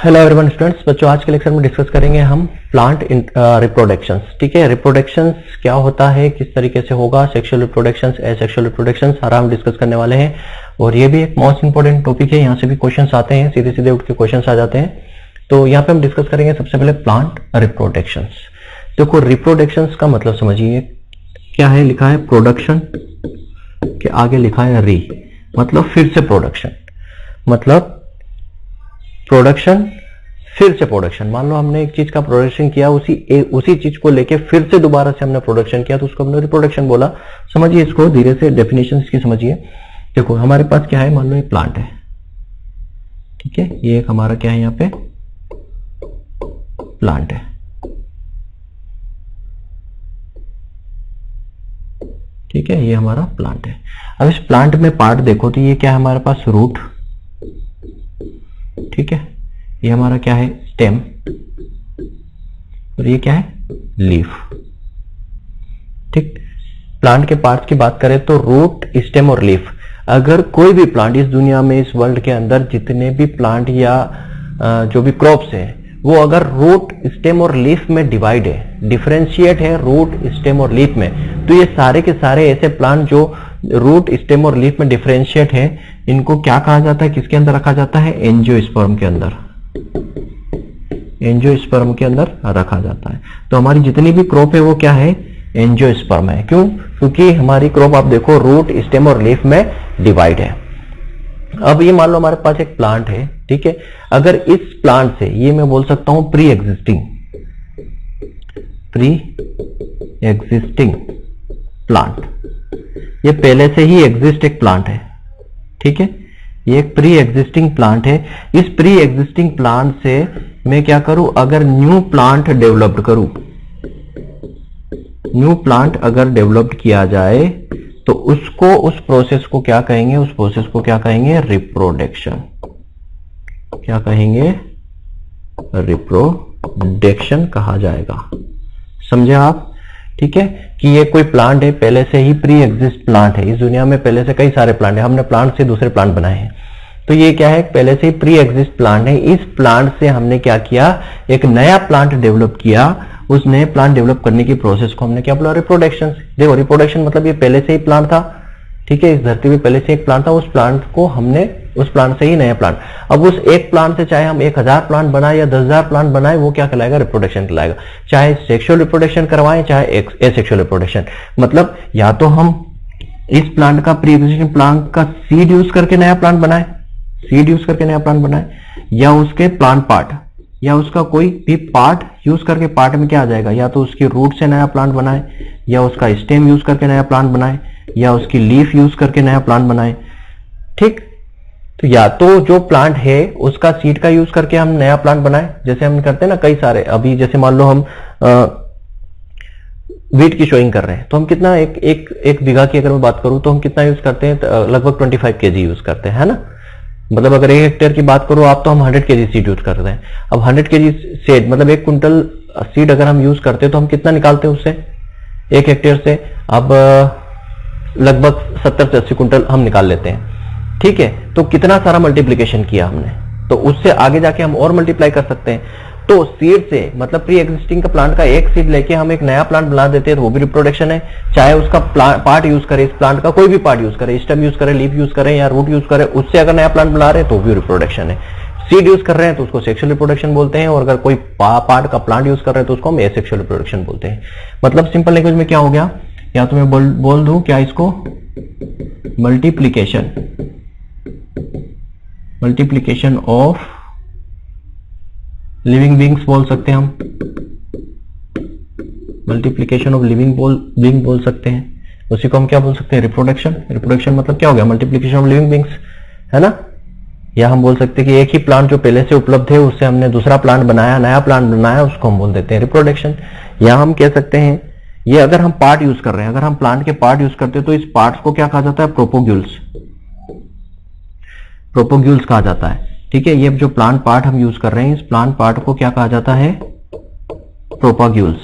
Hello everyone students, बच्चों आज के लेक्चर में डिस्कस करेंगे हम प्लांट रिप्रोडक्शंस। ठीक है, रिप्रोडक्शंस क्या होता है, किस तरीके से होगा, सेक्सुअल रिप्रोडक्शंस, एसेक्सुअल रिप्रोडक्शंस, सारा हम डिस्कस करने वाले हैं। और ये भी एक मोस्ट इंपोर्टेंट टॉपिक है, यहाँ से भी क्वेश्चंस आते हैं, सीधे सीधे उठ के क्वेश्चंस आ जाते हैं। तो यहाँ पे हम डिस्कस करेंगे सबसे पहले प्लांट रिप्रोडक्शंस। देखो रिप्रोडक्शंस का मतलब समझिए क्या है, लिखा है प्रोडक्शन के आगे लिखा है री, मतलब फिर से प्रोडक्शन, मतलब प्रोडक्शन फिर से प्रोडक्शन। मान लो हमने एक चीज का प्रोडक्शन किया, उसी चीज को लेके फिर से दोबारा से हमने प्रोडक्शन किया, तो उसको हमने रिप्रोडक्शन बोला। समझिए इसको धीरे से, डेफिनेशन इसकी समझिए। देखो हमारे पास क्या है, मान लो एक प्लांट है, ठीक है, ये एक हमारा क्या है, यहाँ पे प्लांट है, ठीक है, ये हमारा प्लांट है। अब इस प्लांट में पार्ट देखो तो ये क्या है हमारे पास, रूट, ठीक है, ये हमारा क्या है, स्टेम, और ये क्या है, लीफ। ठीक, प्लांट के पार्ट्स की बात करें तो रूट, स्टेम और लीफ। अगर कोई भी प्लांट इस दुनिया में, इस वर्ल्ड के अंदर जितने भी प्लांट या जो भी क्रॉप्स हैं, वो अगर रूट, स्टेम और लीफ में डिवाइड है, डिफरेंशिएट है रूट, स्टेम और लीफ में, तो ये सारे के सारे ऐसे प्लांट जो रूट, स्टेम और लीफ में डिफरेंशिएट है, इनको क्या कहा जाता है, किसके अंदर रखा जाता है, एंजियोस्पर्म के अंदर, एंजियोस्पर्म के अंदर रखा जाता है। तो हमारी जितनी भी क्रॉप है वो क्या है, एंजियोस्पर्म है। क्यों? क्योंकि हमारी क्रॉप आप देखो रूट, स्टेम और लीफ में डिवाइड है। अब ये मान लो हमारे पास एक प्लांट है, ठीक है, अगर इस प्लांट से, ये मैं बोल सकता हूं प्री एग्जिस्टिंग प्लांट, ये पहले से ही एग्जिस्ट एक प्लांट है, ठीक है, ये एक प्री एग्जिस्टिंग प्लांट है। इस प्री एग्जिस्टिंग प्लांट से मैं क्या करूं, अगर न्यू प्लांट डेवलप्ड करूं, न्यू प्लांट अगर डेवलप्ड किया जाए तो उसको, उस प्रोसेस को क्या कहेंगे, उस प्रोसेस को क्या कहेंगे, रिप्रोडक्शन। क्या कहेंगे, रिप्रोडक्शन कहा जाएगा। समझे आप? ठीक है, कि ये कोई प्लांट है, पहले से ही प्री एग्जिस्ट प्लांट है, इस दुनिया में पहले से कई सारे प्लांट है, हमने प्लांट से दूसरे प्लांट बनाए हैं, तो ये क्या है, पहले से ही प्री एग्जिस्ट प्लांट है। इस प्लांट से हमने क्या किया, एक नया प्लांट डेवलप किया, उस नए प्लांट डेवलप करने की प्रोसेस को हमने क्या बोला, रिप्रोडक्शन। देखो रिप्रोडक्शन मतलब ये पहले से ही प्लांट था, ठीक है, इस धरती पे पहले से एक प्लांट था, उस प्लांट को हमने, उस प्लांट से ही नया प्लांट। अब उस एक प्लांट से चाहे हम 1000 प्लांट बनाए या 10,000 प्लांट बनाए, वो क्या कहलाएगा, रिप्रोडक्शन कहलाएगा। चाहे सेक्सुअल रिप्रोडक्शन करवाएं, चाहे एसेक्सुअल रिप्रोडक्शन, मतलब या तो हम इस प्लांट का, प्री एग्जिस्टिंग प्लांट का सीड यूज करके नया प्लांट बनाए, सीड यूज करके नया प्लांट बनाए, या उसके प्लांट पार्ट, या उसका कोई भी पार्ट यूज करके, पार्ट में क्या आ जाएगा, या तो उसकी रूट से नया प्लांट बनाए, या उसका स्टेम यूज करके नया प्लांट बनाए, या उसकी लीफ यूज करके नया प्लांट बनाए। ठीक, तो या तो जो प्लांट है उसका सीड का यूज करके हम नया प्लांट बनाए, जैसे हम करते हैं ना कई सारे, अभी जैसे मान लो हम वीट की शोइंग कर रहे हैं, तो हम कितना, एक बीघा की अगर मैं बात करूं तो हम कितना यूज करते हैं, लगभग 25 kg यूज करते हैं, है ना। मतलब अगर 1 हेक्टेयर की बात करो आप, तो हम 100 kg सीड यूज करते हैं। अब 100 kg सीड मतलब 1 कुंटल सीड अगर हम यूज करते हैं तो हम कितना निकालते हैं उससे, 1 हेक्टेयर से, अब लगभग 70 से 80 कुंटल हम निकाल लेते हैं। ठीक है, तो कितना सारा मल्टीप्लीकेशन किया हमने, तो उससे आगे जाके हम और मल्टीप्लाई कर सकते हैं। तो सीड से, मतलब प्री एग्जिस्टिंग का प्लांट का एक सीड लेके हम एक नया प्लांट बना देते हैं, तो वो भी रिप्रोडक्शन है। चाहे उसका पार्ट यूज करे, इस प्लांट का कोई भी पार्ट यूज करे, स्टेम यूज करे, लीफ यूज करे, या रूट यूज करे, उससे अगर नया प्लांट बना रहे हैं तो भी रिप्रोडक्शन है। सीड यूज कर रहे हैं तो उसको सेक्सुअल रिप्रोडक्शन बोलते हैं, और अगर कोई पार्ट का प्लांट यूज कर रहे हैं तो उसको हम एसेक्सुअल रिप्रोडक्शन बोलते हैं। मतलब सिंपल लैंग्वेज में क्या हो गया, या तो मैं बोल दूं क्या इसको, मल्टीप्लीकेशन ऑफ लिविंग बींग्स बोल सकते हैं हम, मल्टीप्लीकेशन ऑफ लिविंग बींग बोल सकते हैं। उसी को हम क्या बोल सकते हैं, रिप्रोडक्शन। रिप्रोडक्शन मतलब क्या हो गया, मल्टीप्लीकेशन ऑफ लिविंग बींग्स, है ना। या हम बोल सकते हैं कि एक ही प्लांट जो पहले से उपलब्ध है, उससे हमने दूसरा प्लांट बनाया, नया प्लांट बनाया, उसको हम बोल देते हैं रिप्रोडक्शन। या हम कह सकते हैं, ये अगर हम पार्ट यूज कर रहे हैं, अगर हम प्लांट के पार्ट यूज करते हैं तो इस पार्ट्स को क्या कहा जाता है, प्रोपोग्यूल्स, प्रोपोग्यूल्स कहा जाता है। ठीक है, ये जो प्लांट पार्ट हम यूज कर रहे हैं, इस प्लांट पार्ट को क्या कहा जाता है, प्रोपोग्यूल्स,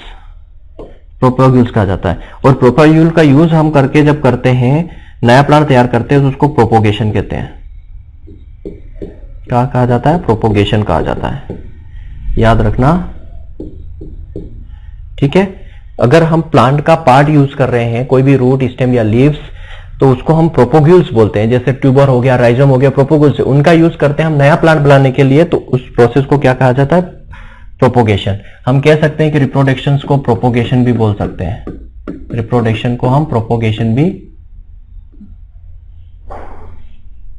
प्रोपोग्यूल्स कहा जाता है। और प्रोपोग्यूल का यूज हम करके जब करते हैं, नया प्लांट तैयार करते हैं, तो उसको प्रोपोगेशन कहते हैं। क्या कहा जाता है? प्रोपोगेशन कहा जाता है, याद रखना। ठीक है, अगर हम प्लांट का पार्ट यूज कर रहे हैं, कोई भी रूट, स्टेम या लीव्स, तो उसको हम प्रोपोग्यूल्स बोलते हैं। जैसे ट्यूबर हो गया, राइजम हो गया, प्रोपोग्यूल्स, उनका यूज करते हैं हम नया प्लांट बनाने के लिए, तो उस प्रोसेस को क्या कहा जाता है? प्रोपोगेशन। हम कह सकते हैं कि रिप्रोडक्शन को प्रोपोगेशन भी बोल सकते हैं। रिप्रोडक्शन को हम प्रोपोगेशन भी,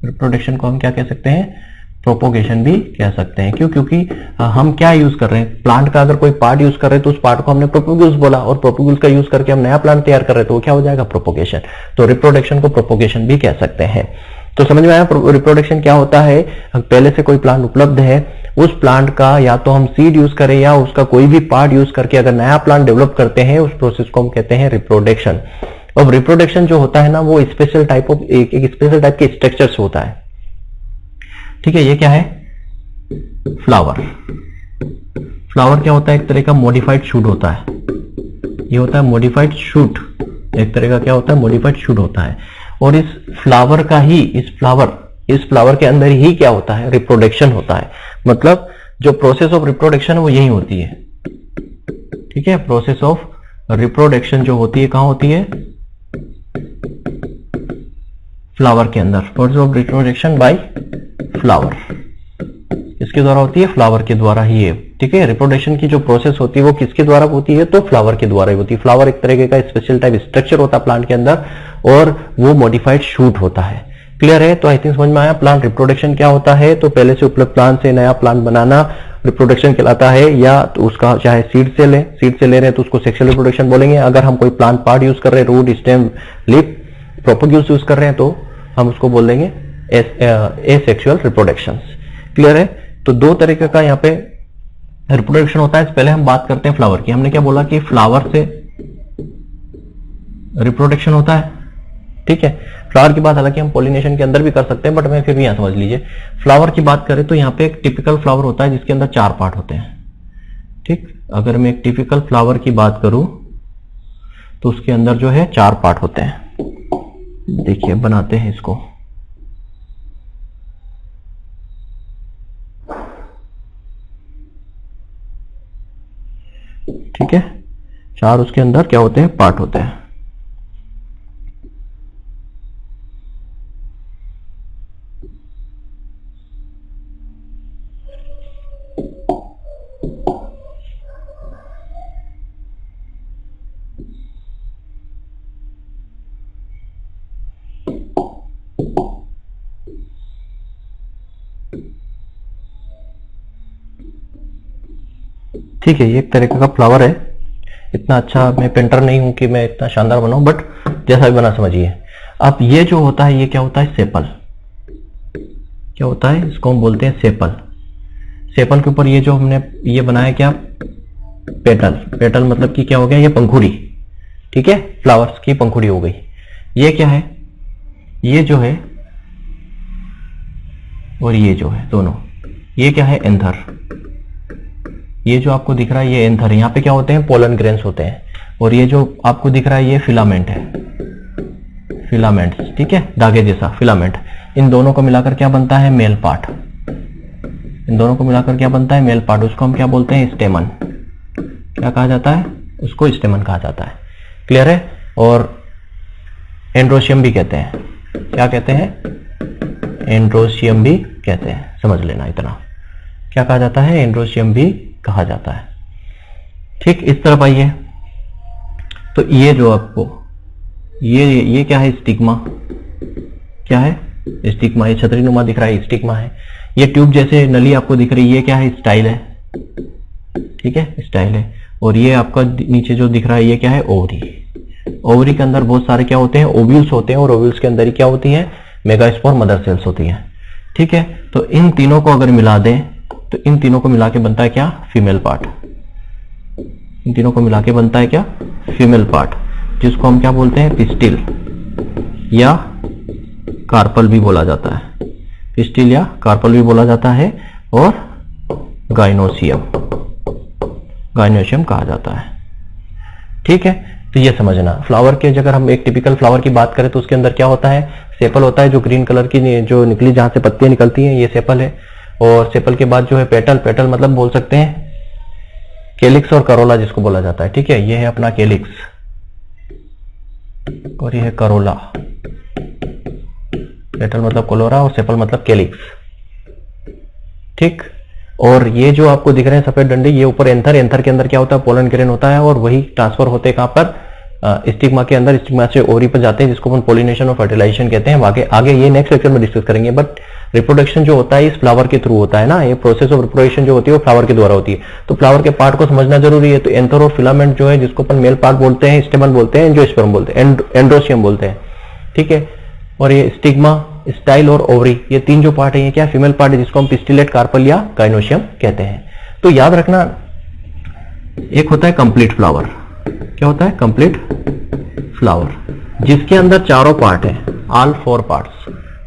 रिप्रोडक्शन को हम क्या कह सकते हैं? प्रोपोगेशन भी कह सकते हैं। क्यों? क्योंकि हम क्या यूज कर रहे हैं? प्लांट का अगर कोई पार्ट यूज कर रहे हैं तो उस पार्ट को हमने प्रोपोग्यूल्स बोला, और प्रोपोग्यूल्स का यूज करके हम नया प्लांट तैयार कर रहे हैं, तो वो क्या हो जाएगा? प्रोपोगेशन। तो रिप्रोडक्शन को प्रोपोगेशन भी कह सकते हैं। तो समझ में आया रिप्रोडक्शन क्या होता है? पहले से कोई प्लांट उपलब्ध है, उस प्लांट का या तो हम सीड यूज करें या उसका कोई भी पार्ट यूज करके अगर नया प्लांट डेवलप करते हैं, उस प्रोसेस को हम कहते हैं रिप्रोडक्शन। अब रिप्रोडक्शन जो होता है ना, वो स्पेशल टाइप ऑफ एक स्पेशल टाइप के स्ट्रक्चर से होता है। ठीक है, ये क्या है? फ्लावर। फ्लावर क्या होता है? एक तरह का मॉडिफाइड शूट होता है। ये होता है मॉडिफाइड शूट, एक तरह का क्या होता है? मॉडिफाइड शूट होता है। और इस फ्लावर का ही, इस फ्लावर के अंदर ही क्या होता है? रिप्रोडक्शन होता है। मतलब जो प्रोसेस ऑफ रिप्रोडक्शन है वो यही होती है। ठीक है, प्रोसेस ऑफ रिप्रोडक्शन जो होती है कहां होती है? फ्लावर के अंदर। Process of reproduction by flower किसके द्वारा होती है? फ्लावर के द्वारा ही है। ठीक है, रिप्रोडक्शन की जो प्रोसेस होती है वो किसके द्वारा होती है? तो फ्लावर के द्वारा ही होती है। फ्लावर एक तरह का स्पेशल टाइप स्ट्रक्चर होता है प्लांट के अंदर, और वो मॉडिफाइड शूट होता है। क्लियर है? तो आई थिंक समझ में आया प्लांट रिप्रोडक्शन क्या होता है। तो पहले से उपलब्ध प्लांट से नया प्लांट बनाना रिप्रोडक्शन कहलाता है, या तो उसका चाहे सीड से ले रहे हैं तो उसको सेक्सुअल रिप्रोडक्शन बोलेंगे। अगर हम कोई प्लांट पार्ट यूज कर रहे हैं, रूट, स्टेम, लीफ, प्रोपोग्यूल्स यूज कर रहे हैं, तो हम उसको बोल देंगे एसेक्सुअल रिप्रोडक्शन। क्लियर है? तो दो तरीके का यहाँ पे रिप्रोडक्शन होता है। पहले हम बात करते हैं फ्लावर की। हमने क्या बोला कि फ्लावर से रिप्रोडक्शन होता है। ठीक है, फ्लावर की बात हालांकि हम पॉलिनेशन के अंदर भी कर सकते हैं, बट मैं फिर भी यहां समझ लीजिए। फ्लावर की बात करें तो यहाँ पे एक टिपिकल फ्लावर होता है जिसके अंदर 4 पार्ट होते हैं। ठीक, अगर मैं एक टिपिकल फ्लावर की बात करूं तो उसके अंदर जो है 4 पार्ट होते हैं। देखिए, बनाते हैं इसको। ठीक है, 4 उसके अंदर क्या होते हैं? पार्ट होते हैं। ठीक है, ये एक तरीके का फ्लावर है। इतना अच्छा मैं पेंटर नहीं हूं कि मैं इतना शानदार बनाऊं, बट जैसा भी बना समझिए। अब ये जो होता है, ये क्या होता है? सेपल। क्या होता है? इसको हम बोलते हैं सेपल। सेपल के ऊपर ये जो हमने ये बनाया क्या? पेटल। पेटल मतलब कि क्या हो गया? ये पंखुड़ी। ठीक है, फ्लावर्स की पंखुड़ी हो गई। ये क्या है? ये जो है और ये जो है, दोनों, ये क्या है? एंथर। ये जो आपको दिख रहा है ये एंथर है। यहाँ पे क्या होते हैं? पोलन ग्रेन्स होते हैं। और ये जो आपको दिख रहा है ये फिलामेंट है, फिलामेंट्स। ठीक है, धागे जैसा फिलामेंट। इन दोनों को मिलाकर क्या बनता है? Male part. इन दोनों को मिलाकर क्या बनता है? Male part. उसको हम क्या बोलते हैं? स्टेमन। क्या कहा जाता है? उसको स्टेमन कहा जाता है। क्लियर है? और एंड्रोशियम भी कहते हैं। क्या कहते हैं? एंड्रोशियम भी कहते हैं। समझ लेना इतना। क्या कहा जाता है? एंड्रोशियम भी कहा जाता है। ठीक, इस तरफ आइए। तो ये जो आपको ये क्या है? स्टिग्मा। क्या है? स्टिग्मा। ये छतरी नुमा दिख रहा है, स्टिग्मा है। ये ट्यूब जैसे नली आपको दिख रही है, ये क्या है? स्टाइल है। ठीक है, स्टाइल है। और ये आपका नीचे जो दिख रहा है ये क्या है? ओवरी। ओवरी के अंदर बहुत सारे क्या होते हैं? ओव्यूल्स होते हैं, और ओव्यूल्स के अंदर ही क्या होती है? मेगास्पोर, मदर सेल्स होती हैं। ठीक है, तो इन तीनों को अगर मिला दें तो इन तीनों को मिला के बनता है क्या? Female part. इन तीनों को मिला के बनता है क्या? फीमेल पार्ट, जिसको हम क्या बोलते हैं? पिस्टिल या कार्पल भी बोला जाता है। पिस्टिल या कार्पल भी बोला जाता है, और गाइनोसियम, गाइनोसियम कहा जाता है। ठीक है, तो ये समझना। फ्लावर के अगर हम एक टिपिकल फ्लावर की बात करें तो उसके अंदर क्या होता है? सेपल होता है, जो ग्रीन कलर की जो निकली, जहां से पत्तियां निकलती हैं, ये सेपल है। और सेपल के बाद जो है पेटल, पेटल मतलब बोल सकते हैं केलिक्स और करोला जिसको बोला जाता है, ठीक है। ये है अपना केलिक्स और ये है करोला। पेटल मतलब कोलोरा और सेपल मतलब केलिक्स, ठीक। और ये जो आपको दिख रहे हैं सफेद डंडे, ये ऊपर एंथर, एंथर के अंदर क्या होता है, पोलन ग्रेन होता है और वही ट्रांसफर होते हैं कहां पर, स्टिग्मा के अंदर, स्टिग्मा से ओवरी पर जाते हैं जिसको अपन पोलिनेशन और फर्टिलाइजेशन कहते हैं। आगे ये नेक्स्ट लेक्चर में डिस्कस करेंगे। बट रिप्रोडक्शन जो होता है इस फ्लावर के थ्रू होता है ना, ये प्रोसेस ऑफ रिप्रोडक्शन जो होती है वो फ्लावर के द्वारा होती है। तो फ्लावर के पार्ट को समझना जरूरी है। तो एंथर और फिलामेंट जो है जिसको अपन मेल पार्ट बोलते हैं, स्टेमन बोलते हैं, एंजियोस्पर्म बोलते हैं, एंड्रोशियम बोलते हैं, ठीक है। और ये स्टिग्मा, स्टाइल और ओवरी, ये तीन जो पार्ट है ये क्या फीमेल पार्ट है जिसको हम पिस्टिलेट, कार्पल या गाइनोशियम कहते हैं। तो याद रखना, एक होता है कंप्लीट फ्लावर, क्या होता है कंप्लीट फ्लावर, जिसके अंदर चारों पार्ट है, ऑल 4 पार्ट्स,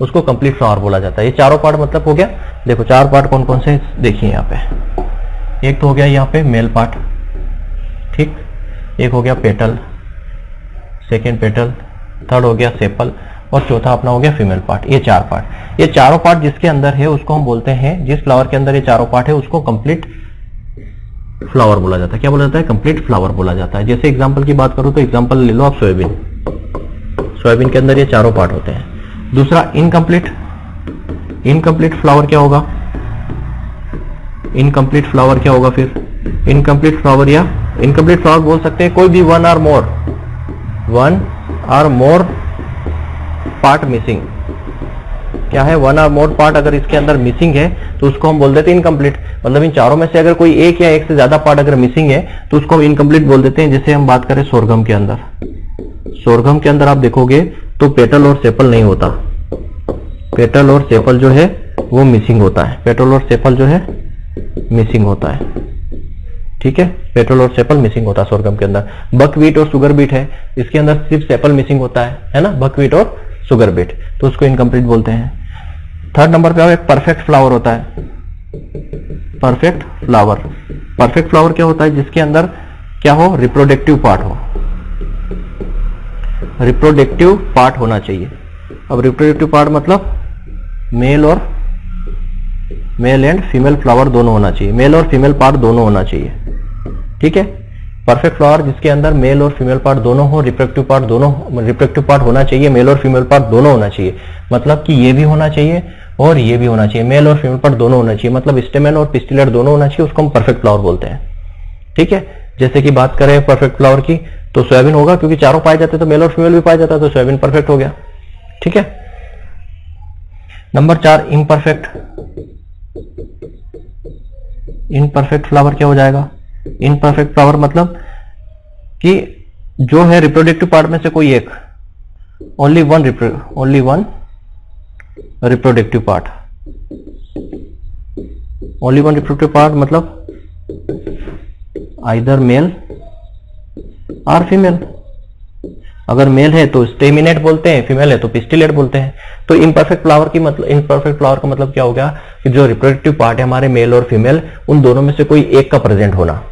उसको कंप्लीट फ्लावर बोला जाता है। ये चारों पार्ट मतलब हो गया, देखो 4 पार्ट कौन कौन से देखिए यहाँ पे। एक तो हो गया यहाँ पे मेल पार्ट, ठीक, एक हो गया पेटल, सेकेंड पेटल, थर्ड हो गया सेपल और चौथा अपना हो गया फीमेल पार्ट। ये 4 पार्ट, ये चारों पार्ट जिसके अंदर है उसको हम बोलते हैं, जिस फ्लावर के अंदर ये चारों पार्ट है उसको कंप्लीट फ्लावर बोला जाता है। क्या बोला जाता है, कंप्लीट फ्लावर बोला जाता है। जैसे एग्जांपल की बात करूं तो एग्जांपल ले लो आप सोयाबीन, सोयाबीन के अंदर ये चारों पार्ट होते हैं। दूसरा इनकम्प्लीट, इनकम्प्लीट फ्लावर क्या होगा, इनकम्प्लीट फ्लावर क्या होगा फिर, इनकम्प्लीट फ्लावर या इनकम्प्लीट फ्लावर बोल सकते हैं कोई भी वन और मोर पार्ट मिसिंग। क्या है, वन और मोर पार्ट अगर इसके अंदर मिसिंग है तो उसको हम बोल देते हैं इनकम्प्लीट। मतलब इन चारों में से अगर कोई एक या एक से ज्यादा पार्ट अगर मिसिंग है तो उसको हम इनकम्प्लीट बोल देते हैं। जैसे हम बात करें सोरगम के अंदर, सोरगम के अंदर आप देखोगे तो पेटल और सेपल नहीं होता, पेटल और सेपल जो है वो मिसिंग होता है, पेटल और सेपल जो है मिसिंग होता है, ठीक है, पेटल और सेपल मिसिंग होता है सोरगम के अंदर। बकव्हीट और शुगर बीट है, इसके अंदर सिर्फ सेपल मिसिंग होता है ना, बकव्हीट और शुगर बीट, तो उसको इनकम्प्लीट बोलते हैं। थर्ड नंबर पे एक परफेक्ट फ्लावर होता है, परफेक्ट फ्लावर। परफेक्ट फ्लावर क्या होता है, जिसके अंदर क्या हो, रिप्रोडक्टिव पार्ट हो, रिप्रोडक्टिव पार्ट होना चाहिए। अब रिप्रोडक्टिव पार्ट मतलब मेल एंड फीमेल फ्लावर दोनों होना चाहिए, मेल और फीमेल पार्ट दोनों होना चाहिए, ठीक है। परफेक्ट फ्लावर जिसके अंदर मेल और फीमेल पार्ट दोनों हो, रिप्रोडक्टिव पार्ट दोनों, रिप्रोडक्टिव पार्ट होना चाहिए, मेल और फीमेल पार्ट दोनों होना चाहिए। मतलब कि ये भी होना चाहिए और ये भी होना चाहिए, मेल और फीमेल पार्ट दोनों होना चाहिए, मतलब स्टेमेन और पिस्टिलेट दोनों होना चाहिए, उसको हम परफेक्ट फ्लावर बोलते हैं, ठीक है। जैसे कि बात करें परफेक्ट फ्लावर की तो सोयाबीन होगा, क्योंकि चारों पाए जाते तो मेल और फीमेल भी पाया जाता, तो सोयाबीन परफेक्ट हो गया, ठीक है। नंबर 4 इम्परफेक्ट, इनपरफेक्ट फ्लावर क्या हो जाएगा, इनपरफेक्ट फ्लावर मतलब कि जो है रिप्रोडक्टिव पार्ट में से कोई एक, only one reproductive part, only one reproductive part मतलब आइदर मेल और फीमेल। अगर मेल है तो स्टेमिनेट बोलते हैं, फीमेल है तो पिस्टिलेट बोलते हैं। तो इम्परफेक्ट फ्लावर की मतलब, इम्परफेक्ट फ्लावर का मतलब क्या हो गया कि जो रिप्रोडक्टिव पार्ट है हमारे मेल और फीमेल, उन दोनों में से कोई एक का प्रेजेंट होना।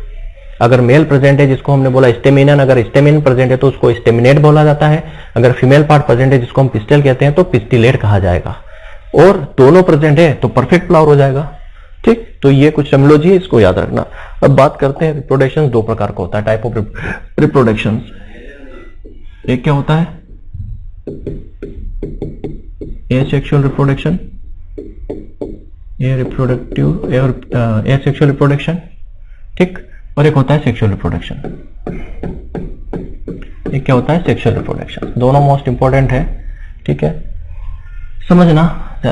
अगर मेल प्रेजेंट है जिसको हमने बोला स्टेमिनन, अगर स्टेमिन प्रेजेंट है तो उसको स्टेमिनेट बोला जाता है। अगर फीमेल पार्ट प्रेजेंट है जिसको हम पिस्टल कहते हैं तो पिस्टिलेट कहा जाएगा। और दोनों प्रेजेंट है तो परफेक्ट फ्लावर हो जाएगा, ठीक। तो ये कुछ टर्मिनोलॉजी है, इसको याद रखना। अब बात करते हैं रिप्रोडक्शन, 2 प्रकार का होता है, टाइप ऑफ रिप्रोडक्शन। एक क्या होता है, एसेक्सुअल रिप्रोडक्शन, एसेक्सुअल रिप्रोडक्शन, ठीक। और एक होता है सेक्सुअल रिप्रोडक्शन। एक क्या होता है, सेक्सुअल रिप्रोडक्शन। दोनों मोस्ट इंपॉर्टेंट है, ठीक है, समझना।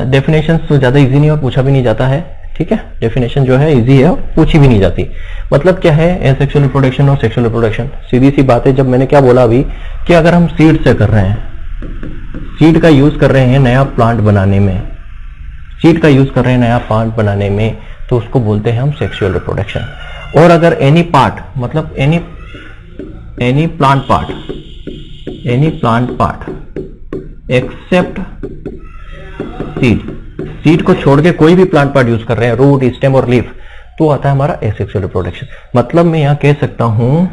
डेफिनेशन तो ज्यादा इजी नहीं और पूछा भी नहीं जाता है, ठीक है। डेफिनेशन जो है इजी है और पूछी भी नहीं जाती। मतलब क्या है एसेक्सुअल रिप्रोडक्शन और सेक्सुअल रिप्रोडक्शन, सीधी सी बात है। जब मैंने क्या बोला अभी कि अगर हम सीड से कर रहे हैं, सीड का यूज कर रहे हैं नया प्लांट बनाने में, सीड का यूज कर रहे हैं नया प्लांट बनाने में, तो उसको बोलते हैं हम सेक्सुअल रिप्रोडक्शन। और अगर एनी पार्ट मतलब any plant part except seed, seed को छोड़ के कोई भी प्लांट पार्ट यूज कर रहे हैं, रूट, स्टेम और लीफ, तो आता है हमारा एसेक्सुअल रिप्रोडक्शन। मतलब मैं यहां कह सकता हूं,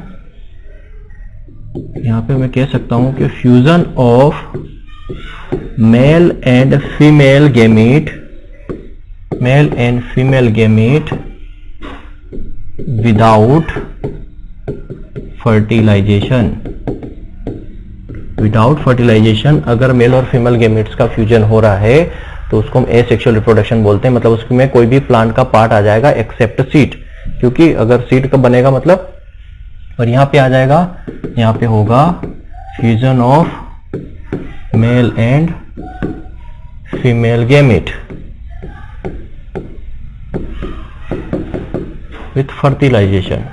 यहां पे मैं कह सकता हूं कि fusion of male and female gamete male and female gamete without fertilisation. Without fertilisation अगर मेल और फीमेल गैमेट्स का फ्यूजन हो रहा है तो उसको हम एसेक्सुअल रिप्रोडक्शन बोलते हैं। मतलब उसमें कोई भी प्लांट का पार्ट आ जाएगा एक्सेप्ट सीड, क्योंकि अगर सीड का बनेगा मतलब, और यहां पे आ जाएगा, यहां पे होगा fusion of male and female gamete with fertilisation.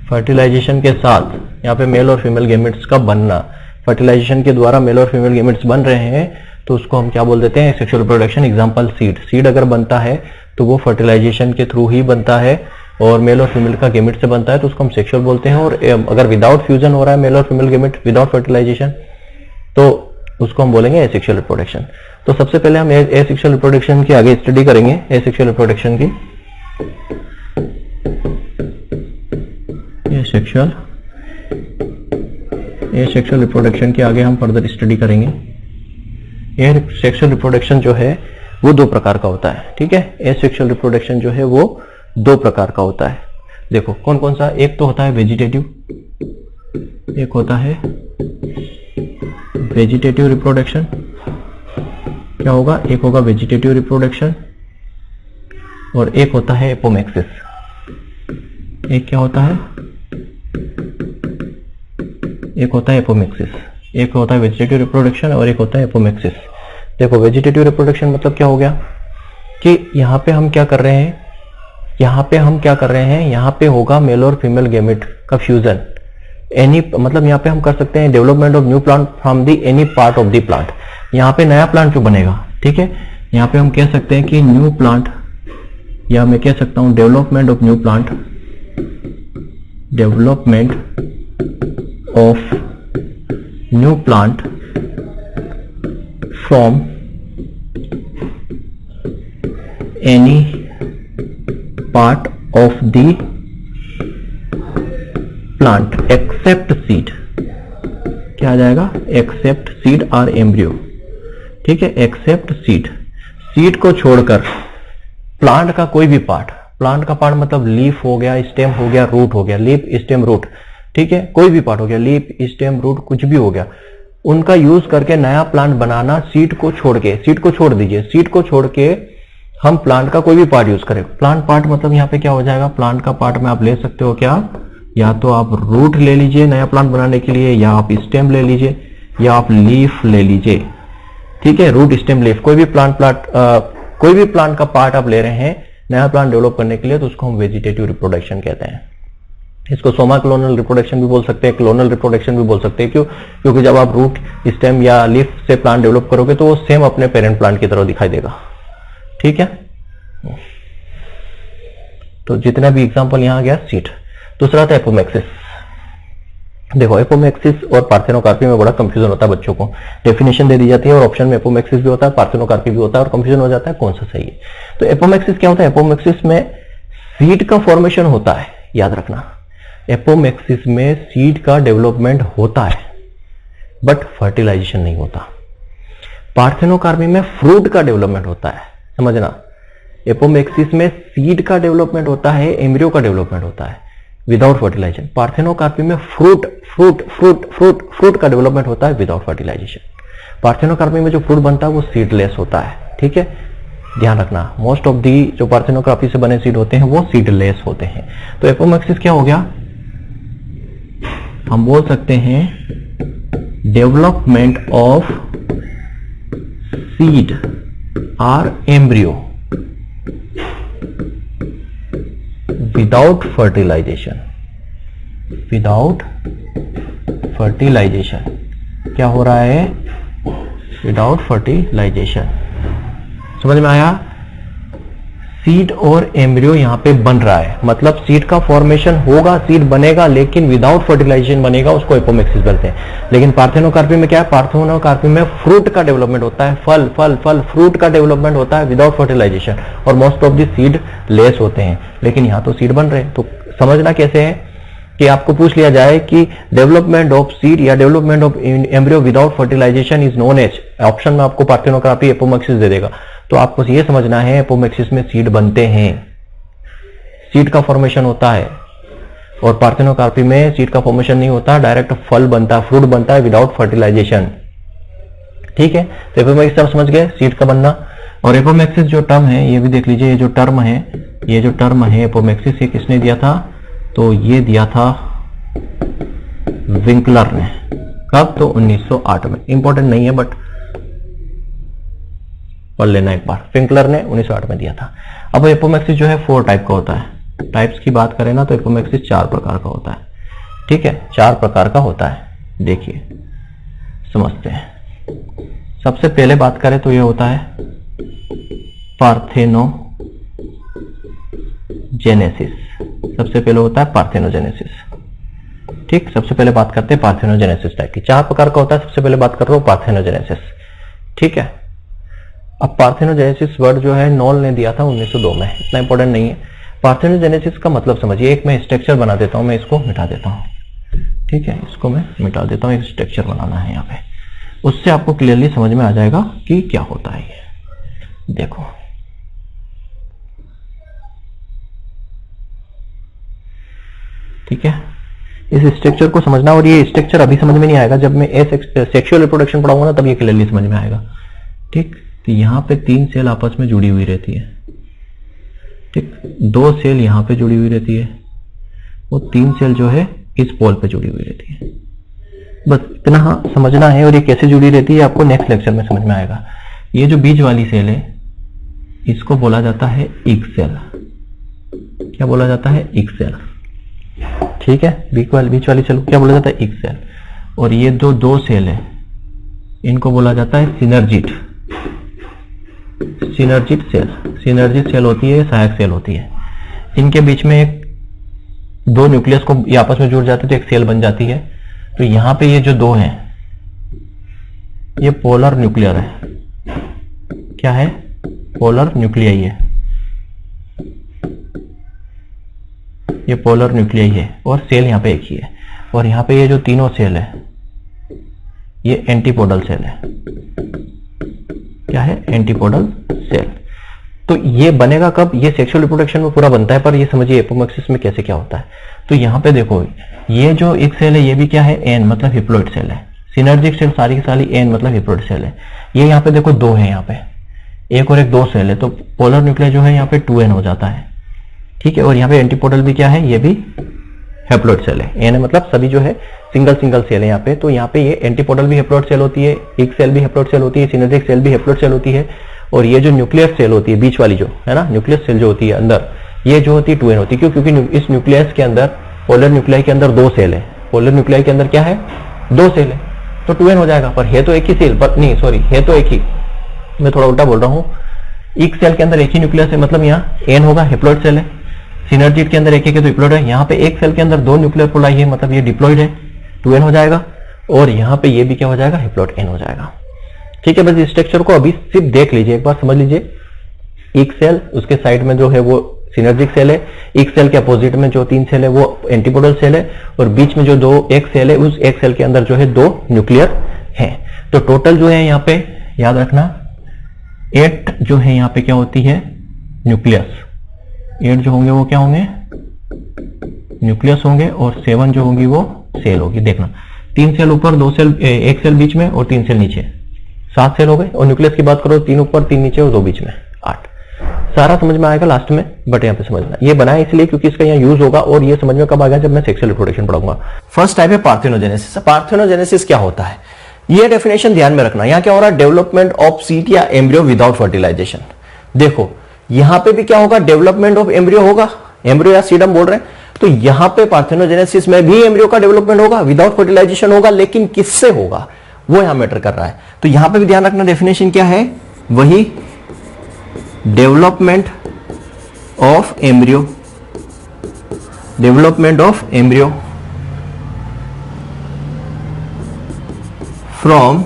Fertilisation के साथ यहाँ पे मेल और फीमेल गैमेट्स का बनना, फर्टिलाइजेशन के द्वारा मेल और फीमेल गैमेट्स बन रहे हैं तो उसको हम क्या बोल देते हैं, sexual reproduction. Example seed, seed अगर बनता है तो वो फर्टिलाइजेशन के थ्रू ही बनता है और मेल और फीमेल का गैमेट से बनता है तो उसको हम सेक्सुअल बोलते हैं। और अगर विदाउट फ्यूजन हो रहा है मेल और फीमेल गैमेट विदाउट फर्टिलाइजेशन तो उसको हम बोलेंगे एसेक्सुअल रिप्रोडक्शन। तो सबसे पहले हम एसेक्सुअल रिप्रोडक्शन की आगे स्टडी करेंगे, एसेक्सुअल रिप्रोडक्शन की। एसेक्सुअल रिप्रोडक्शन के आगे हम फर्दर स्टडी करेंगे। ये सेक्सुअल रिप्रोडक्शन जो है वो दो प्रकार का होता है, ठीक है। एसेक्सुअल रिप्रोडक्शन जो है वो दो प्रकार का होता है। देखो कौन कौन सा, एक तो होता है वेजिटेटिव, एक होता है वेजिटेटिव रिप्रोडक्शन। क्या होगा, एक होगा वेजिटेटिव रिप्रोडक्शन और एक होता है एपोमेक्सिस। एक क्या होता है, एक होता है एपोमेक्सिस, एक होता है वेजिटेटिव रिप्रोडक्शन और एक होता है एपोमेक्सिस। देखो वेजिटेटिव रिप्रोडक्शन मतलब क्या हो गया कि यहाँ पे हम क्या कर रहे हैं, यहाँ पे होगा मेल और फीमेल गैमेट का फ्यूजन। एनी मतलब यहाँ पे हम कर सकते हैं development of new plant from the any part of the plant. यहाँ पे नया प्लांट जो बनेगा, ठीक है, यहाँ पे हम कह सकते हैं कि न्यू प्लांट, या मैं कह सकता हूं development of new plant, development of new plant from any part of the plant except seed. क्या आ जाएगा, एक्सेप्ट सीड और एम्ब्रियो, ठीक है, एक्सेप्ट सीड। सीड को छोड़कर प्लांट का कोई भी पार्ट, प्लांट का पार्ट मतलब लीफ हो गया, स्टेम हो गया, रूट हो गया, लीफ स्टेम रूट, ठीक है, कोई भी पार्ट हो गया, लीफ स्टेम रूट कुछ भी हो गया, उनका यूज करके नया प्लांट बनाना। सीड को छोड़ के, सीड को छोड़ दीजिए, सीड को छोड़ के हम प्लांट का कोई भी पार्ट यूज करें। प्लांट पार्ट मतलब यहाँ पे क्या हो जाएगा, प्लांट का पार्ट में आप ले सकते हो क्या, या तो आप रूट ले लीजिए नया प्लांट बनाने के लिए, या आप स्टेम ले लीजिए, या आप लीफ ले लीजिए, ठीक है, रूट स्टेम लीफ, कोई भी कोई भी प्लांट का पार्ट आप ले रहे हैं नया प्लांट डेवलप करने के लिए तो उसको हम वेजिटेटिव रिप्रोडक्शन कहते हैं। इसको सोमा क्लोनल रिप्रोडक्शन भी बोल सकते हैं, क्लोनल रिप्रोडक्शन भी बोल सकते हैं। क्यों, क्योंकि जब आप रूट स्टेम या लीफ से प्लांट डेवलप करोगे तो वो सेम अपने पेरेंट प्लांट की तरह दिखाई देगा, ठीक है। तो जितना भी एग्जांपल यहां गया सीड। दूसरा था एपोमेक्सिस। देखो एपोमेक्सिस और पार्थेनोकार्पी में बड़ा कंफ्यूजन होता है बच्चों को, डेफिनेशन दे दी जाती है और ऑप्शन में एपोमेक्सिस भी होता है, पार्थेनोकार्पी भी होता है और कंफ्यूजन हो जाता है कौन सा सही है। तो एपोमेक्सिस क्या होता है, एपोमेक्सिस में सीड का फॉर्मेशन होता है, याद रखना, एपोमेक्सिस में सीड का डेवलपमेंट होता है बट फर्टिलाइजेशन नहीं होता। पार्थेनोकार्पी में फ्रूट का डेवलपमेंट होता है, समझना। एपोमेक्सिस में सीड का डेवलपमेंट होता है, एम्ब्रियो का डेवलपमेंट होता है विदाउट फर्टिलाइजेशन। पार्थेनोकार्पी में फ्रूट का डेवलपमेंट होता है विदाउट फर्टिलाइजेशन। पार्थेनोकार्पी में जो फ्रूट बनता है वो सीडलेस होता है, ठीक है, ध्यान रखना। मोस्ट ऑफ दी जो पार्थेनोकार्पी से बने सीड होते हैं वो सीडलेस होते हैं। तो एपोमेक्सिस क्या हो गया, हम बोल सकते हैं डेवलपमेंट ऑफ सीड और embryo without fertilisation. Without fertilisation क्या हो रहा है, विदाउट फर्टिलाइजेशन। समझ में आया, सीड और एम्ब्रियो यहां पे बन रहा है, मतलब सीड का फॉर्मेशन होगा, सीड बनेगा लेकिन विदाउट फर्टिलाइजेशन बनेगा, उसको एपोमेक्सिस बोलते हैं। लेकिन पार्थेनोकार्पी में क्या है, पार्थेनोकार्पी में फ्रूट का डेवलपमेंट होता है, फल फ्रूट का डेवलपमेंट होता है विदाउट फर्टिलाइजेशन और most of the seed less होते हैं। लेकिन यहां तो सीड बन रहे हैं। तो समझना कैसे है कि आपको पूछ लिया जाए कि डेवलपमेंट ऑफ सीड या development of embryo without fertilisation is known as, option में आपको पार्थेनोकार्पी एपोमेक्सिस दे देगा, तो आपको ये समझना है एपोमेक्सिस में सीड बनते हैं, सीड का फॉर्मेशन होता है, और पार्थेनोकार्पी में सीड का फॉर्मेशन नहीं होता, डायरेक्ट फल बनता है, फ्रूट बनता है विदाउट फर्टिलाइजेशन। ठीक है, तो एपोमेक्सिस आप समझ गए, सीड का बनना। और एपोमेक्सिस जो टर्म है ये भी देख लीजिए, ये जो टर्म है एपोमेक्सिस, ये किसने दिया था? तो ये दिया था विंकलर ने। कब? तो 1908 में। इंपॉर्टेंट नहीं है बट पढ़ लेना एक बार, विंकलर ने 1908 में दिया था। अब एपोमेक्सिस जो है 4 टाइप का होता है। टाइप्स की बात करें ना तो एपोमेक्सिस 4 प्रकार का होता है। ठीक है, 4 प्रकार का होता है। देखिए समझते हैं। सबसे पहले बात करें तो ये होता है पार्थेनोजेनेसिस। सबसे पहले होता है पार्थेनोजेनेसिस। ठीक, सबसे पहले बात करते हैं पार्थेनोजेनेसिस टाइप की। 4 प्रकार का होता है, सबसे पहले बात कर रहा हूं पार्थेनोजेनेसिस। ठीक है, अब पार्थेनोजेनेसिस वर्ड जो है नॉल ने दिया था 1902 में, इतना इंपॉर्टेंट नहीं है। पार्थेनोजेनेसिस का मतलब समझिए, एक मैं स्ट्रक्चर बना देता हूं, मैं इसको मिटा देता हूं। ठीक है, इसको मैं मिटा देता हूं, एक स्ट्रक्चर बनाना है यहाँ पे, उससे आपको क्लियरली समझ में आ जाएगा कि क्या होता है ये। देखो ठीक है, इस स्ट्रक्चर को समझना, और ये स्ट्रक्चर अभी समझ में नहीं आएगा, जब मैं सेक्सुअल रिप्रोडक्शन पढ़ाऊंगा ना तब ये क्लियरली समझ में आएगा। ठीक, तो यहां पे 3 सेल आपस में जुड़ी हुई रहती है। ठीक, 2 सेल यहां पे जुड़ी हुई रहती है, वो 3 सेल जो है इस पोल पे जुड़ी हुई रहती है। बस इतना समझना है, और ये कैसे जुड़ी रहती है आपको नेक्स्ट लेक्चर में समझ में आएगा। ये जो बीच वाली सेल है इसको बोला जाता है इक सेल। क्या बोला जाता है? इक सेल। ठीक है, बीच वाली सेल को क्या बोला जाता है? इक सेल। और ये जो 2 सेल है इनको बोला जाता है सिनर्जिट सेल। सिनर्जिट सेल होती है, सहायक सेल होती है। इनके बीच में एक 2 न्यूक्लियस को ये आपस में जुड़ जाते हैं तो एक सेल बन जाती है। तो यहां पे ये जो 2 हैं ये पोलर न्यूक्लियर है। क्या है? पोलर न्यूक्लियाई है, ये पोलर न्यूक्लियाई है, और सेल यहां पे एक ही है। और यहां पे ये जो तीनों सेल है ये एंटीपोडल सेल है। क्या है? Antipodal cell. तो ये बनेगा कब? ये सेक्सुअल रिप्रोडक्शन में पूरा बनता है, पर ये समझिए एपोमेक्सिस में कैसे क्या होता है। तो यहां पे देखो, ये जो एक सेल है ये भी क्या है? एन मतलब हिप्लोइड सेल है। सिनर्जिक सेल सारी की सारी एन मतलब हिप्लोइड सेल है। ये यहाँ पे देखो 2 है, यहाँ पे एक और एक 2 सेल है, तो पोलर न्यूक्लियर जो है यहाँ पे 2n हो जाता है। ठीक है, और यहाँ पे एंटीपोडल भी क्या है? ये भी हेप्लोइड सेल है। एन मतलब सभी जो है सिंगल सेल है यहाँ पे। तो यहाँ पे ये एंटीपोडल भी हेप्लोइड सेल होती है, एक सेल भी हेप्लोइड सेल होती है, सिनर्जिक सेल भी हेप्लोइड सेल होती है। और ये जो न्यूक्लियस सेल होती है बीच वाली जो है ना, न्यूक्लियस सेल जो होती है अंदर, ये जो होती है 2n होती है। क्यों? क्योंकि इस न्यूक्लियस के अंदर, पोलर न्यूक्लियाई के अंदर 2 सेल है। पोलर न्यूक्लियाई के अंदर क्या है? 2 सेल है, तो 2n हो जाएगा। पर है तो एक ही सेल, पर नहीं सॉरी, है तो एक ही, मैं थोड़ा उल्टा बोल रहा हूँ। एक सेल के अंदर एक ही न्यूक्लियस है, मतलब यहाँ n होगा, हेप्लोइड सेल है। सिनर्जिट के अंदर एक है तो डिप्लॉइड है। यहाँ पे एक सेल के अंदर 2 न्यूक्लियर पोलाई है, मतलब ये डिप्लॉइड है, 2n हो जाएगा। और यहाँ पे ये भी क्या हो जाएगा? हेप्लोइड n हो जाएगा। ठीक है, बस इस स्ट्रक्चर को अभी सिर्फ देख लीजिए, एक बार समझ लीजिए। एक सेल, उसके साइड में जो है वो सिनर्जिक सेल है, एक सेल के अपोजिट में जो 3 सेल है वो एंटीपोडल सेल है, और बीच में जो एक सेल है उस एक सेल के अंदर जो है 2 न्यूक्लियर है। तो टोटल जो है यहाँ पे याद रखना 8 जो है यहाँ पे क्या होती है? न्यूक्लियस। 8 जो होंगे वो क्या होंगे? न्यूक्लियस होंगे, और 7 जो होंगी वो सेल होगी। देखना 3 सेल ऊपर, 2 सेल, एक सेल बीच में और 3 सेल नीचे, 7 सेल हो गए। और न्यूक्लियस की बात करो 3 ऊपर, 3 नीचे और 2 बीच में, 8। सारा समझ में आएगा लास्ट में, बट यहाँ पे समझना ये बनाया इसलिए क्योंकि इसका यहाँ यूज होगा, और ये समझ में कब आएगा? जब मैं सेक्सुअल रिप्रोडक्शन पढ़ाऊंगा। फर्स्ट टाइप है पार्थेनोजेनेसिस। पार्थेनोजेनेसिस क्या होता है ये डेफिनेशन ध्यान में रखना। यहाँ क्या हो रहा है? डेवलपमेंट ऑफ सीड या एम्ब्रियो विदाउट फर्टिलाइजेशन। देखो यहां पे भी क्या होगा? डेवलपमेंट ऑफ एम्ब्रियो होगा, एम्ब्रियो या सीड हम बोल रहे हैं। तो यहां पे पार्थेनोजेनेसिस में भी एम्ब्रियो का डेवलपमेंट होगा, विदाउट फर्टिलाइजेशन होगा, लेकिन किससे होगा वो यहां मैटर कर रहा है। तो यहां पे भी ध्यान रखना, डेफिनेशन क्या है? वही development of embryo, development of embryo from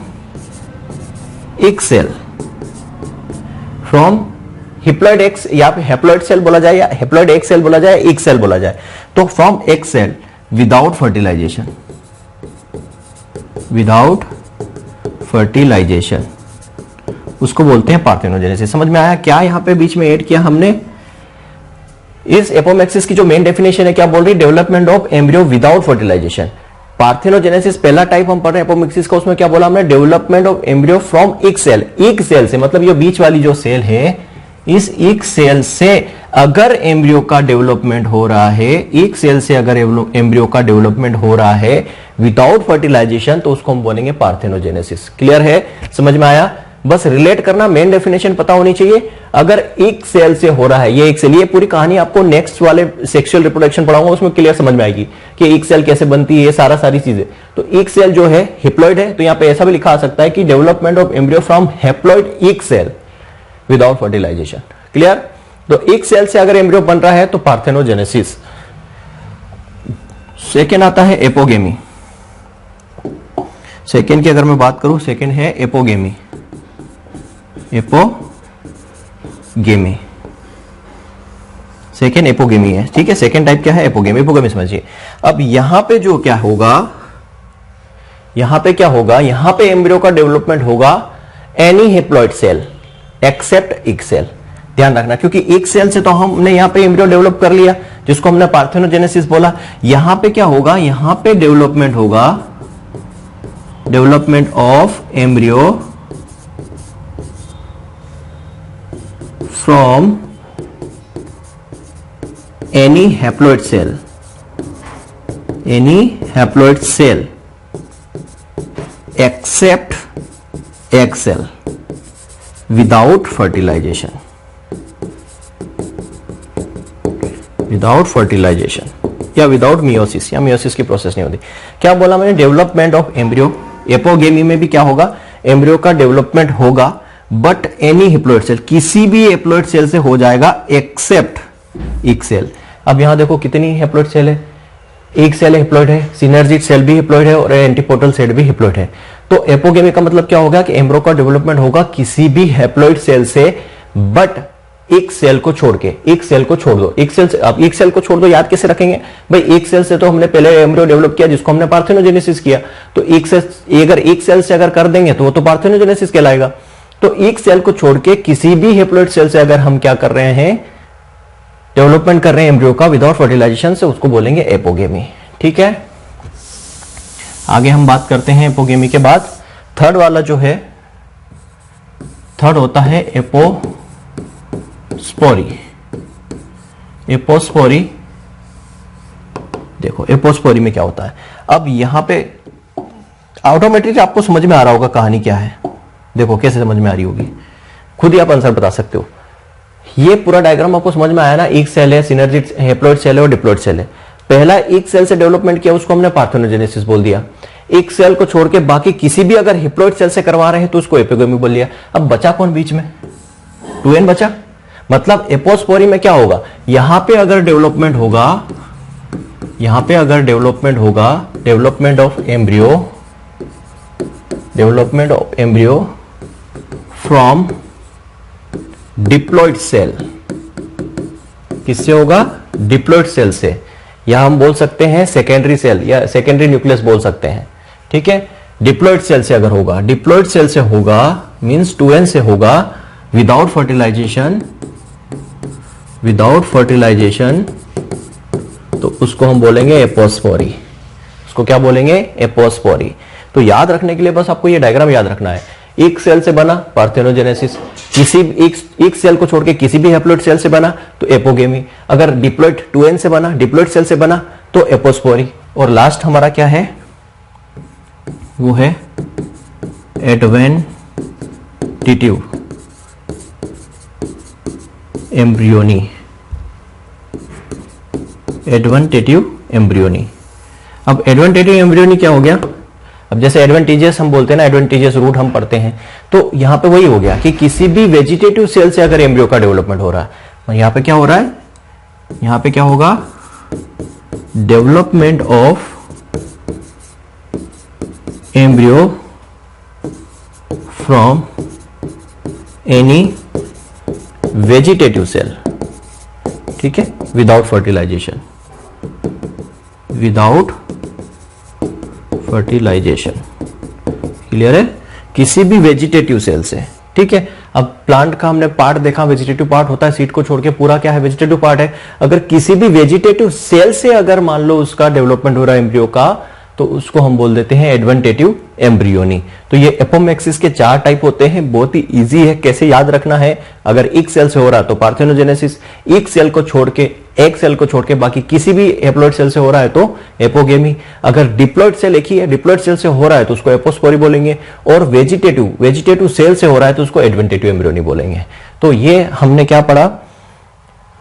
एक सेल, फ्रॉम हिप्लॉइड एक्स, या फिर हेप्लॉइड सेल बोला जाए, या हेप्लॉइड एक सेल बोला जाए, एक सेल बोला जाए। तो फ्रॉम एक cell without fertilisation, without fertilisation, उसको बोलते हैं पार्थेनोजेनेसिस। समझ में आया क्या यहां पे बीच में ऐड किया हमने? इस एपोमेक्सिस की जो मेन डेफिनेशन है क्या बोल रही? Development of embryo without fertilisation. Parthenogenesis पहला टाइप हम पढ़ रहे हैं एपोमेक्सिस का, उसमें क्या बोला हमने? डेवलपमेंट ऑफ एम्ब्रियो फ्रॉम एक सेल। एक सेल से मतलब ये बीच वाली जो सेल है, इस एक सेल से अगर एम्ब्रियो का डेवलपमेंट हो रहा है, एक सेल से अगर एम्ब्रियो का डेवलपमेंट हो रहा है विदाउट फर्टिलाइजेशन, तो उसको हम बोलेंगे पार्थेनोजेनेसिस। क्लियर है? समझ में आया? बस रिलेट करना, मेन डेफिनेशन पता होनी चाहिए। अगर एक सेल से हो रहा है, ये एक सेल, ये पूरी कहानी आपको नेक्स्ट वाले सेक्सुअल रिप्रोडक्शन पढ़ाऊंगा, उसमें क्लियर समझ में आएगी कि एक सेल कैसे बनती है, सारी चीजें। तो एक सेल जो है हिप्लॉइड है, तो यहां पे ऐसा भी लिखा आ सकता है कि development of embryo from haploid एक सेल विदाउट फर्टिलाइजेशन। क्लियर? तो एक सेल से अगर एम्ब्रियो बन रहा है तो पार्थेनोजेनेसिस। सेकेंड आता है एपोगेमी। सेकेंड की अगर मैं बात करूं, सेकेंड है एपोगेमी। एपोगेमी, सेकेंड एपोगेमी है। ठीक है, सेकेंड टाइप क्या है? एपोगेमी। एपोगेमी समझिए। अब यहां पे जो क्या होगा, यहां पे क्या होगा? यहां पे एम्ब्रियो का डेवलपमेंट होगा एनी हैप्लॉइड सेल एक्सेप्ट एक सेल। ध्यान रखना, क्योंकि एक सेल से तो हमने यहां पे एम्ब्रियो डेवलप कर लिया, जिसको हमने पार्थेनोजेनेसिस बोला। यहां पे क्या होगा? यहां पे डेवलपमेंट होगा, development of embryo from any haploid cell, any haploid cell except egg cell without fertilisation. Without fertilisation या विदाउट मियोसिस, या मियोसिस की प्रोसेस नहीं होती। क्या बोला मैंने? Development of embryo. एपोगेमी में भी क्या होगा? एम्ब्रियो का डेवलपमेंट होगा बट एनी हैप्लॉइड सेल, किसी भी हैप्लॉइड सेल से हो जाएगा एक्सेप्ट एक सेल। अब यहां देखो कितनी हैप्लॉइड सेल है? एक सेल हैप्लॉइड है, सिनर्जिड सेल भी हैप्लॉइड है और एंटीपोटल सेल भी हैप्लॉइड है। तो एपोगेमी का मतलब क्या होगा कि एम्ब्रियो का डेवलपमेंट होगा किसी भी हैप्लॉइड सेल से, बट एक सेल को छोड़ के। एक सेल को छोड़ दो, एक सेल से, अब एक सेल को छोड़ दो, याद कैसे रखेंगे भाई? एक सेल से तो हमने पहले एम्ब्रियो डेवलप किया, जिसको हमने पार्थेनोजेनेसिस किया। तो एक सेल, अगर एक सेल से अगर कर देंगे तो वो तो पार्थेनोजेनेसिस कहलाएगा। तो एक सेल को छोड़ के किसी भी हैप्लॉइड सेल से अगर हम क्या कर रहे हैं? डेवलपमेंट कर रहे हैं एम्ब्रियो का विदाउट फर्टिलाइजेशन से, उसको बोलेंगे एपोगेमी। ठीक है, आगे हम बात करते हैं एपोगेमी के बाद। थर्ड वाला जो है, थर्ड होता है एपोस्पोरी। एपोस्पोरी, देखो एपोस्पोरी में क्या होता है? अब यहां पे ऑटोमेटिकली आपको समझ में आ रहा होगा कहानी क्या है। देखो कैसे समझ में आ रही होगी, खुद ही आप आंसर बता सकते हो। ये पूरा डायग्राम आपको समझ में आया ना? एक सेल है, सिनर्जिड हैप्लॉइड सेल है और डिप्लॉइड सेल है। पहला एक सेल से डेवलपमेंट किया, उसको हमने पार्थेनोजेनेसिस बोल दिया। एक सेल को छोड़ के बाकी किसी भी अगर हैप्लॉइड सेल से करवा रहे हैं तो उसको एपोगेमी बोल लिया। अब बचा कौन बीच में? 2n बचा। मतलब एपोस्पोरी में क्या होगा? यहां पे अगर डेवलपमेंट होगा, यहां पे अगर डेवलपमेंट होगा, development of embryo, development of embryo from diploid cell. किससे होगा? डिप्लॉइड सेल से, या हम बोल सकते हैं सेकेंडरी सेल या सेकेंडरी न्यूक्लियस बोल सकते हैं। ठीक है, डिप्लॉइड सेल से अगर होगा, डिप्लॉइड सेल से होगा मींस 2n से होगा, विदाउट फर्टिलाइजेशन, विदाउट फर्टिलाइजेशन, तो उसको हम बोलेंगे एपोस्पोरी। उसको क्या बोलेंगे? एपोस्पोरी। तो याद रखने के लिए बस आपको ये डायग्राम याद रखना है। एक सेल से बना पार्थेनोजेनेसिस, किसी एक सेल को छोड़ के किसी भी हैप्लॉइड सेल से बना तो एपोगेमी। अगर डिप्लॉइड 2n से बना, डिप्लॉइड सेल से बना तो एपोस्पोरी। और लास्ट हमारा क्या है? वो है एडवेंटिटिव एम्ब्रियोनी। एडवेंटिटिव एम्ब्रियोनी। अब एडवेंटिटिव एम्ब्रियोनी क्या हो गया? अब जैसे एडवांटेजेस हम बोलते हैं ना, एडवांटेजेस रूट हम पढ़ते हैं, तो यहां पे वही हो गया कि किसी भी वेजिटेटिव सेल से अगर एम्ब्रियो का डेवलपमेंट हो रहा है, यहां पे क्या हो रहा है? यहां पे क्या होगा? Development of embryo from any vegetative cell. ठीक है, without fertilisation, without fertilisation. Clear है? किसी भी वेजिटेटिव सेल से, ठीक है। अब प्लांट का हमने पार्ट देखा, वेजिटेटिव पार्ट होता है, सीड को छोड़ के पूरा क्या है, वेजिटेटिव पार्ट है। अगर किसी भी वेजिटेटिव सेल से अगर मान लो उसका डेवलपमेंट हो रहा है एम्ब्रियो का, तो उसको हम बोल देते हैं एडवेंटेटिव एम्ब्रियोनी। तो ये एपोमेक्सिस के 4 टाइप होते हैं, बहुत ही इजी है, कैसे याद रखना है। अगर एक सेल से हो रहा है तो पार्थेनोजेनेसिस, एक सेल को छोड़ के बाकी किसी भी हैप्लॉइड सेल से हो रहा है तो एपोगेमी। अगर डिप्लॉइड सेल एक ही है, डिप्लॉइड सेल से हो रहा है तो उसको एपोस्पोरी बोलेंगे, और वेजिटेटिव सेल से हो रहा है तो उसको एडवेंटेटिव एम्ब्रियोनी बोलेंगे। तो ये हमने क्या पढ़ा,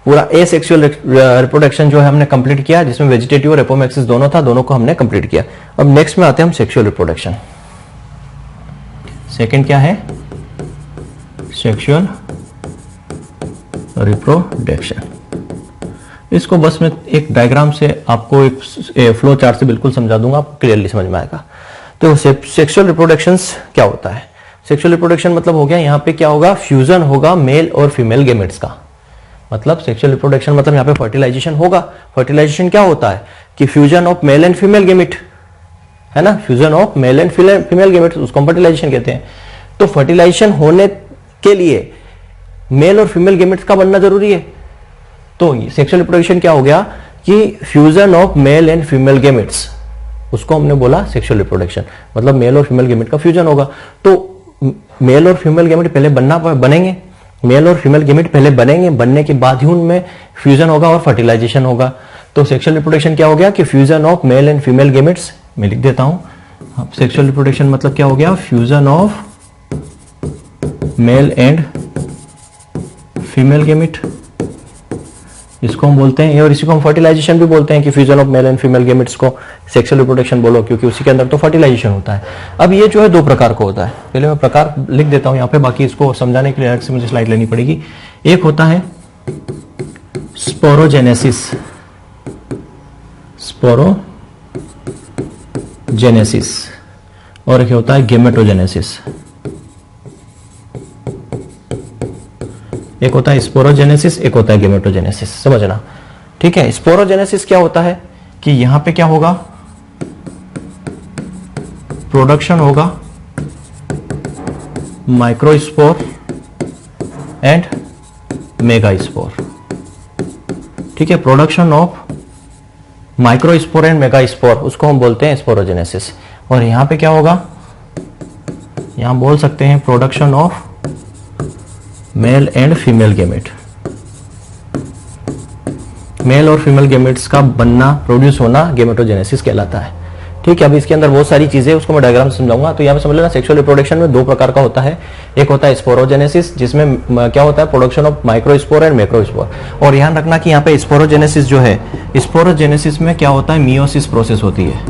पूरा एसेक्सुअल रिप्रोडक्शन जो है हमने कंप्लीट किया, जिसमें वेजिटेटिव और एपोमेक्सिस दोनों था, दोनों को हमने कंप्लीट किया। अब नेक्स्ट में आते हैं हम सेक्सुअल रिप्रोडक्शन। सेकंड क्या है, सेक्सुअल रिप्रोडक्शन। इसको बस मैं एक डायग्राम से आपको एक फ्लो चार्ट से बिल्कुल समझा दूंगा, आपको क्लियरली समझ में आएगा। तो सेक्सुअल रिप्रोडक्शन क्या होता है, सेक्सुअल रिप्रोडक्शन मतलब हो गया यहां पे क्या होगा, फ्यूजन होगा मेल और फीमेल गेमेट्स का। मतलब सेक्सुअल रिप्रोडक्शन मतलब यहां पे फर्टिलाइजेशन होगा। फर्टिलाइजेशन क्या होता है कि fusion of male and female gamete, है ना, fusion of male and female gamete, उसको फर्टिलाइजेशन कहते हैं। तो फर्टिलाइजेशन होने के लिए मेल और फीमेल गेमेट्स का बनना जरूरी है। तो सेक्सुअल रिप्रोडक्शन क्या हो गया कि fusion of male and female gametes, उसको हमने बोला सेक्सुअल रिप्रोडक्शन, मतलब मेल और फीमेल गेमेट का फ्यूजन होगा। तो मेल और फीमेल गेमेट पहले बनेंगे, मेल और फीमेल गेमेट पहले बनेंगे, बनने के बाद ही उनमें फ्यूजन होगा और फर्टिलाइजेशन होगा। तो सेक्सुअल रिप्रोडक्शन क्या हो गया कि fusion of male and female gametes, मैं लिख देता हूं। सेक्सुअल रिप्रोडक्शन मतलब क्या हो गया, fusion of male and female gamete, इसको हम बोलते हैं, और इसी को हम फर्टिलाइजेशन भी बोलते हैं कि fusion of male and female gametes को सेक्सुअल रिप्रोडक्शन बोलो, क्योंकि उसी के अंदर तो फर्टिलाइजेशन होता है। अब ये जो है 2 प्रकार का होता है, पहले मैं प्रकार लिख देता हूं यहां पे, बाकी इसको समझाने के लिए अलग से मुझे स्लाइड लेनी पड़ेगी। एक होता है स्पोरोजेनेसिस, और एक होता है गेमेटोजेनेसिस। एक होता है स्पोरोजेनेसिस, एक होता है गेमेटोजेनेसिस, समझना, ठीक है। स्पोरोजेनेसिस क्या होता है कि यहां पे क्या होगा, प्रोडक्शन होगा माइक्रोस्पोर एंड मेगास्पोर, ठीक है, production of microspore and megaspore, उसको हम बोलते हैं स्पोरोजेनेसिस। और यहां पे क्या होगा, यहां बोल सकते हैं production of male and female gamete, male और फीमेल गेमेट्स का बनना, प्रोड्यूस होना गेमेटोजेनेसिस कहलाता है, ठीक है। अब इसके अंदर बहुत सारी चीजें, उसको मैं डायग्राम से समझाऊंगा। तो यहां पे समझ लेना, सेक्सुअल रिप्रोडक्शन में 2 प्रकार का होता है। एक होता है स्पोरोजेनेसिस, जिसमें क्या होता है, प्रोडक्शन ऑफ माइक्रोस्पोर एंड मैक्रोस्पोर। और ध्यान रखना कि यहाँ पे स्पोरोजेनेसिस जो है, स्पोरोजेनेसिस में क्या होता है, मियोसिस प्रोसेस होती है।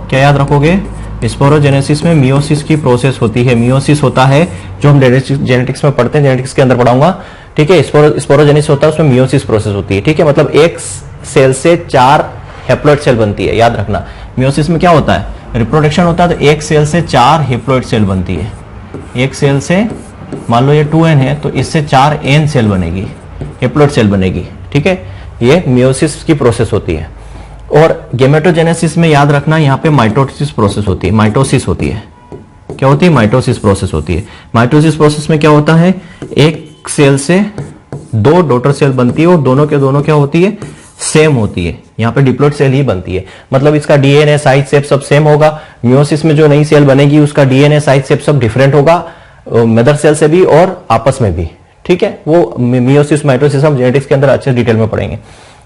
क्या याद रखोगे, स्पोरोजेनेसिस में मियोसिस की प्रोसेस होती है। मियोसिस होता है जो हम जेनेटिक्स में पढ़ते हैं, जेनेटिक्स के अंदर पढ़ाऊंगा, ठीक है। स्पोरोजेनेसिस होता है, उसमें मियोसिस प्रोसेस होती है, ठीक है। मतलब एक सेल से 4 हैप्लॉइड सेल बनती है, याद रखना। मियोसिस में क्या होता है, रिप्रोडक्शन होता है, तो एक सेल से 4 हैप्लॉइड सेल बनती है। एक सेल से मान लो ये 2n है, तो इससे 4n सेल बनेगी, हैप्लॉइड सेल बनेगी, ठीक है। ये मियोसिस की प्रोसेस होती है। और गेमेटोजेनेसिस में याद रखना, यहाँ पे माइटोसिस प्रोसेस होती है, माइटोसिस होती है। क्या होती है, माइटोसिस प्रोसेस होती है। माइटोसिस प्रोसेस में क्या होता है, एक सेल से 2 डॉटर सेल बनती है, और दोनों के दोनों क्या होती है, सेम होती है। यहाँ पे डिप्लॉइड सेल ही बनती है, मतलब इसका डीएनए साइज शेप सब सेम होगा। मियोसिस में जो नई सेल बनेगी उसका डीएनए साइज शेप सब डिफरेंट होगा, मदर सेल से भी और आपस में भी, ठीक है। वो मियोसिस माइटोसिस हम जेनेटिक्स के अंदर अच्छे डिटेल में पढ़ेंगे।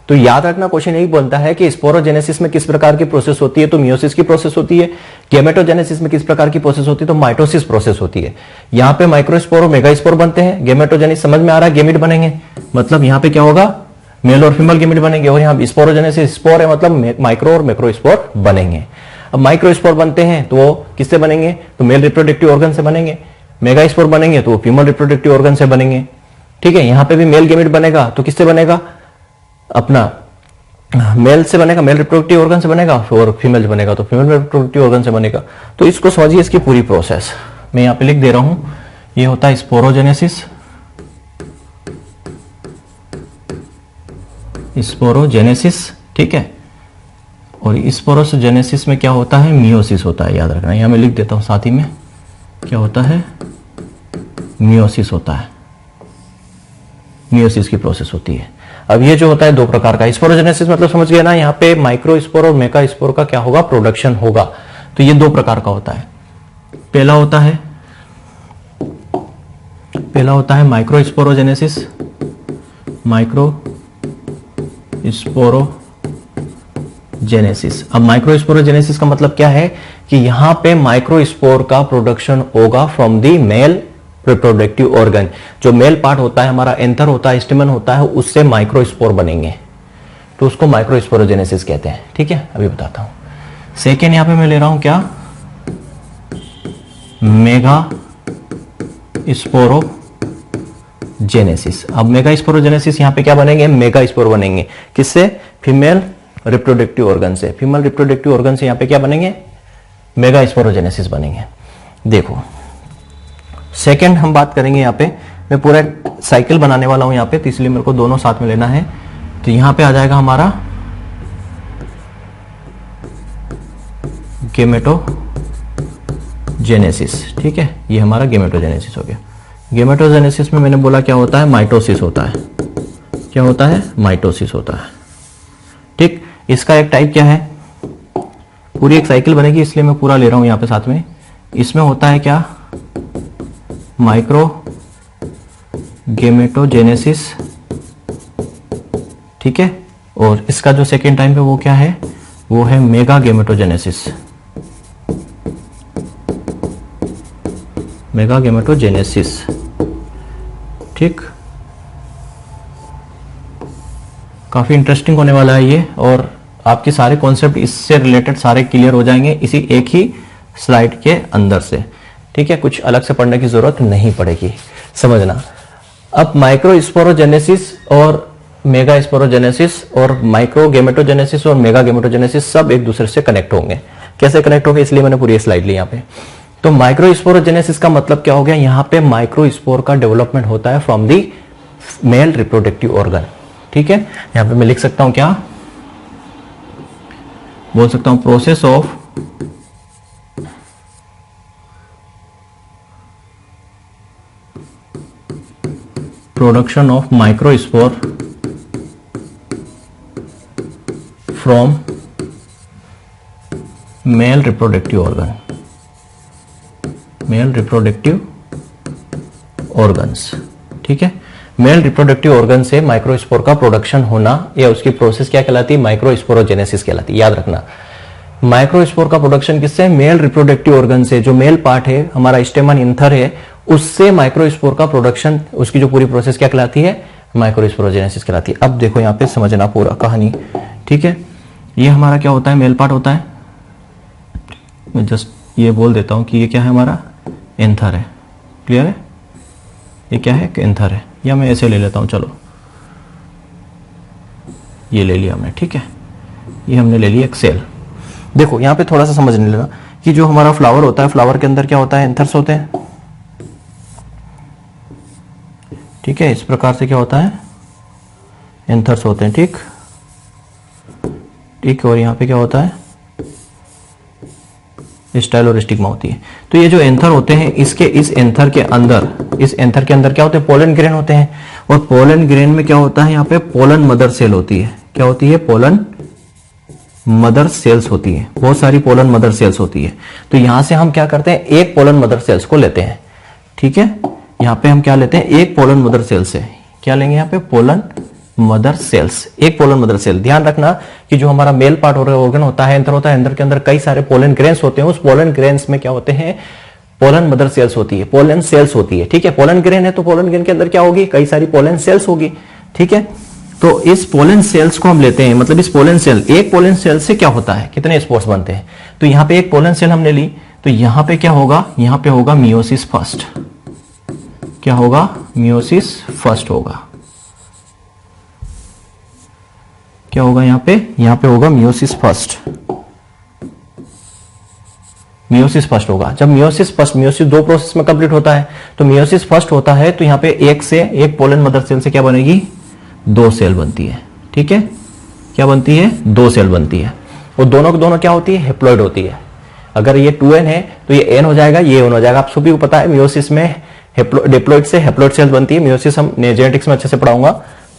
तो याद रखना, क्वेश्चन यही बनता है कि स्पोरोजेनेसिस में किस प्रकार की प्रोसेस होती है, तो मियोसिस की प्रोसेस होती है। गेमेटोजेनेसिस में किस प्रकार की प्रोसेस होती है, तो माइटोसिस प्रोसेस होती है। यहाँ पे माइक्रोस्पोर और मेगास्पोर बनते हैं। गेमेटोजेनेसिस समझ में आ रहा है, गेमिट बनेंगे, मतलब यहाँ पे क्या होगा, मेल और फीमेल गेमिट बनेंगे। और यहाँ स्पोरोजेनेसिस, स्पोर है मतलब माइक्रो और मैक्रोस्पोर बनेंगे। अब माइक्रोस्पोर बनते हैं तो वो किससे बनेंगे, तो मेल रिप्रोडक्टिव ऑर्गन से बनेंगे। मेगास्पोर बनेंगे तो वो फीमेल रिप्रोडक्टिव ऑर्गन से बनेंगे, ठीक है। यहाँ पे भी मेल गेमिट बनेगा तो किससे बनेगा, अपना मेल से बनेगा, मेल रिप्रोडक्टिव ऑर्गन से बनेगा, और फीमेल बनेगा तो फीमेल रिप्रोडक्टिव ऑर्गन से बनेगा। तो इसको समझिए, इसकी पूरी प्रोसेस मैं यहां पे लिख दे रहा हूं। ये होता है स्पोरोजेनेसिस, ठीक है। और स्पोरोजेनेसिस में क्या होता है, मियोसिस होता है, याद रखना। यहां मैं लिख देता हूं साथ ही में, क्या होता है, मियोसिस होता है, मियोसिस की प्रोसेस होती है। अब ये जो होता है दो प्रकार का, स्पोरोजेनेसिस मतलब समझ गए ना, यहाँ पे माइक्रोस्पोर और मेगास्पोर का क्या होगा, प्रोडक्शन होगा। तो ये दो प्रकार का होता है। पहला होता है माइक्रोस्पोरोजेनेसिस, माइक्रोस्पोरोजेनेसिस। अब माइक्रोस्पोरोजेनेसिस का मतलब क्या है कि यहां पे माइक्रोस्पोर का प्रोडक्शन होगा from the male reproductive organ. जो मेल पार्ट होता है हमारा, एंथर होता है, स्टेमन होता है, उससे माइक्रोस्पोर बनेंगे, तो उसको माइक्रोस्पोरोजेनेसिस कहते हैं। ठीक है, अभी बताता हूं। सेकेंड यहां पे मैं ले रहा हूं क्या, मेगास्पोरोजेनेसिस। अब मेगास्पोरोजेनेसिस यहां पे क्या बनेंगे, मेगास्पोर बनेंगे। किससे, फीमेल रिप्रोडक्टिव ऑर्गन से। फीमेल रिप्रोडक्टिव ऑर्गन से यहां पे क्या बनेंगे, मेगास्पोरोजेनेसिस बनेंगे। देखो सेकंड हम बात करेंगे, यहां पे मैं पूरा साइकिल बनाने वाला हूं यहां पे, तो इसलिए मेरे को दोनों साथ में लेना है। तो यहां पे आ जाएगा हमारा गेमेटोजेनेसिस। ठीक है, ये हमारा गेमेटोजेनेसिस हो गया। गेमेटोजेनेसिस में मैंने बोला क्या होता है, माइटोसिस होता है। क्या होता है, माइटोसिस होता है। ठीक, इसका एक टाइप क्या है, पूरी एक साइकिल बनेगी इसलिए मैं पूरा ले रहा हूं यहां पे साथ में। इसमें होता है क्या, माइक्रो गेमेटोजेनेसिस। ठीक है, और इसका जो सेकेंड टाइप है वो क्या है, वो है मेगा गेमेटोजेनेसिस। Mega gametogenesis. ठीक, काफी इंटरेस्टिंग होने वाला है ये, और आपके सारे कॉन्सेप्ट इससे रिलेटेड सारे क्लियर हो जाएंगे इसी एक ही स्लाइड के अंदर से। ठीक है, कुछ अलग से पढ़ने की जरूरत नहीं पड़ेगी, समझना। अब माइक्रोस्पोरोजेनेसिस और मेगास्पोरोजेनेसिस और माइक्रो गेमेटोजेनेसिस और मेगा गेमेटोजेनेसिस सब एक दूसरे से कनेक्ट होंगे। कैसे कनेक्ट होंगे, इसलिए मैंने पूरी स्लाइड ली यहाँ पे। तो माइक्रोस्पोरोजेनेसिस का मतलब क्या हो गया, यहां पे माइक्रोस्पोर का डेवलपमेंट होता है from the male reproductive organ. ठीक है, यहां पे मैं लिख सकता हूं, क्या बोल सकता हूं, process of production of microspore from male reproductive organ, male reproductive organs. ठीक है, मेल रिप्रोडक्टिव ऑर्गन से माइक्रोस्पोर का प्रोडक्शन होना या उसकी प्रोसेस क्या कहलाती है, माइक्रोस्पोरोजेनेसिस कहलाती है। याद रखना, माइक्रोस्पोर का प्रोडक्शन किससे, मेल रिप्रोडक्टिव ऑर्गन से। जो मेल पार्ट है हमारा, स्टेमन इंथर है, उससे माइक्रोस्पोर का प्रोडक्शन, उसकी जो पूरी प्रोसेस क्या कहलाती है, माइक्रोस्पोरोजेनेसिस कहलाती है। अब देखो यहां पे समझना पूरा कहानी। ठीक है, ये हमारा क्या होता है, मेल पार्ट होता है। मैं जस्ट ये बोल देता हूं कि ये क्या है, हमारा एंथर है। क्लियर है, ये क्या है, एंथर है, या मैं ऐसे ले लेता हूं, चलो ये ले लिया हमने। ठीक है, ये हमने ले लिया एक सेल। देखो यहां पे थोड़ा सा समझने लेना कि जो हमारा फ्लावर होता है, फ्लावर के अंदर क्या होता है, एंथर्स होते हैं। ठीक है, इस प्रकार से क्या होता है, एंथर्स होते हैं। ठीक ठीक, और यहां पे क्या होता है, स्टाइल और स्टिग्मा होती है। तो ये जो एंथर होते हैं, इसके इस एंथर के अंदर क्या होते हैं, पोलन ग्रेन होते हैं। और पोलन ग्रेन में क्या होता है, यहाँ पे पोलन मदर सेल होती है। क्या होती है, पोलन मदर सेल्स होती है। बहुत सारी पोलन मदर सेल्स होती है। तो यहां से हम क्या करते हैं, एक पोलन मदर सेल्स को लेते हैं। ठीक है, यहां पे हम क्या लेते हैं, एक पोलन मदर सेल से क्या लेंगे, यहाँ पे पोलन मदर सेल्स, एक पोलन मदर सेल। ध्यान रखना कि जो हमारा मेल पार्ट ऑर्गन होता है, एंथर होता है, एंथर के अंदर कई सारे पोलन ग्रेन्स होते हैं। उस पोलन ग्रेन्स में क्या होते हैं, पोलन मदर सेल्स होती है, पोलन सेल्स होती है। ठीक है, पोलन ग्रेन है तो पोलन ग्रेन के अंदर क्या होगी, कई सारी पोलन सेल्स होगी। ठीक है, तो इस पोलन सेल्स को हम लेते हैं, मतलब इस पोलन सेल, एक पोलन सेल से क्या होता है, कितने स्पोर्स बनते हैं। तो यहां पे एक पोलन सेल हमने ली, तो यहां पे क्या होगा, यहां पे होगा मियोसिस फर्स्ट। क्या होगा, मियोसिस फर्स्ट होगा। क्या होगा यहां पे होगा मियोसिस फर्स्ट। मियोसिस फर्स्ट होगा। जब मियोसिस फर्स्ट, मियोसिस दो प्रोसेस में कंप्लीट होता है, तो मियोसिस फर्स्ट होता है तो यहां पे एक पोलन मदर सेल से क्या बनेगी, दो सेल बनती है। ठीक है, क्या बनती है, दो सेल बनती है। और दोनों दोनों क्या होती है, हेप्लॉइड होती है। अगर ये 2n है तो ये n हो जाएगा, ये n हो जाएगा। आप सभी को पता है मियोसिस में डिप्लॉइड से हैप्लॉइड सेल बनती है। मियोसिस हम जेनेटिक्स में अच्छे से पढ़ाऊंगा,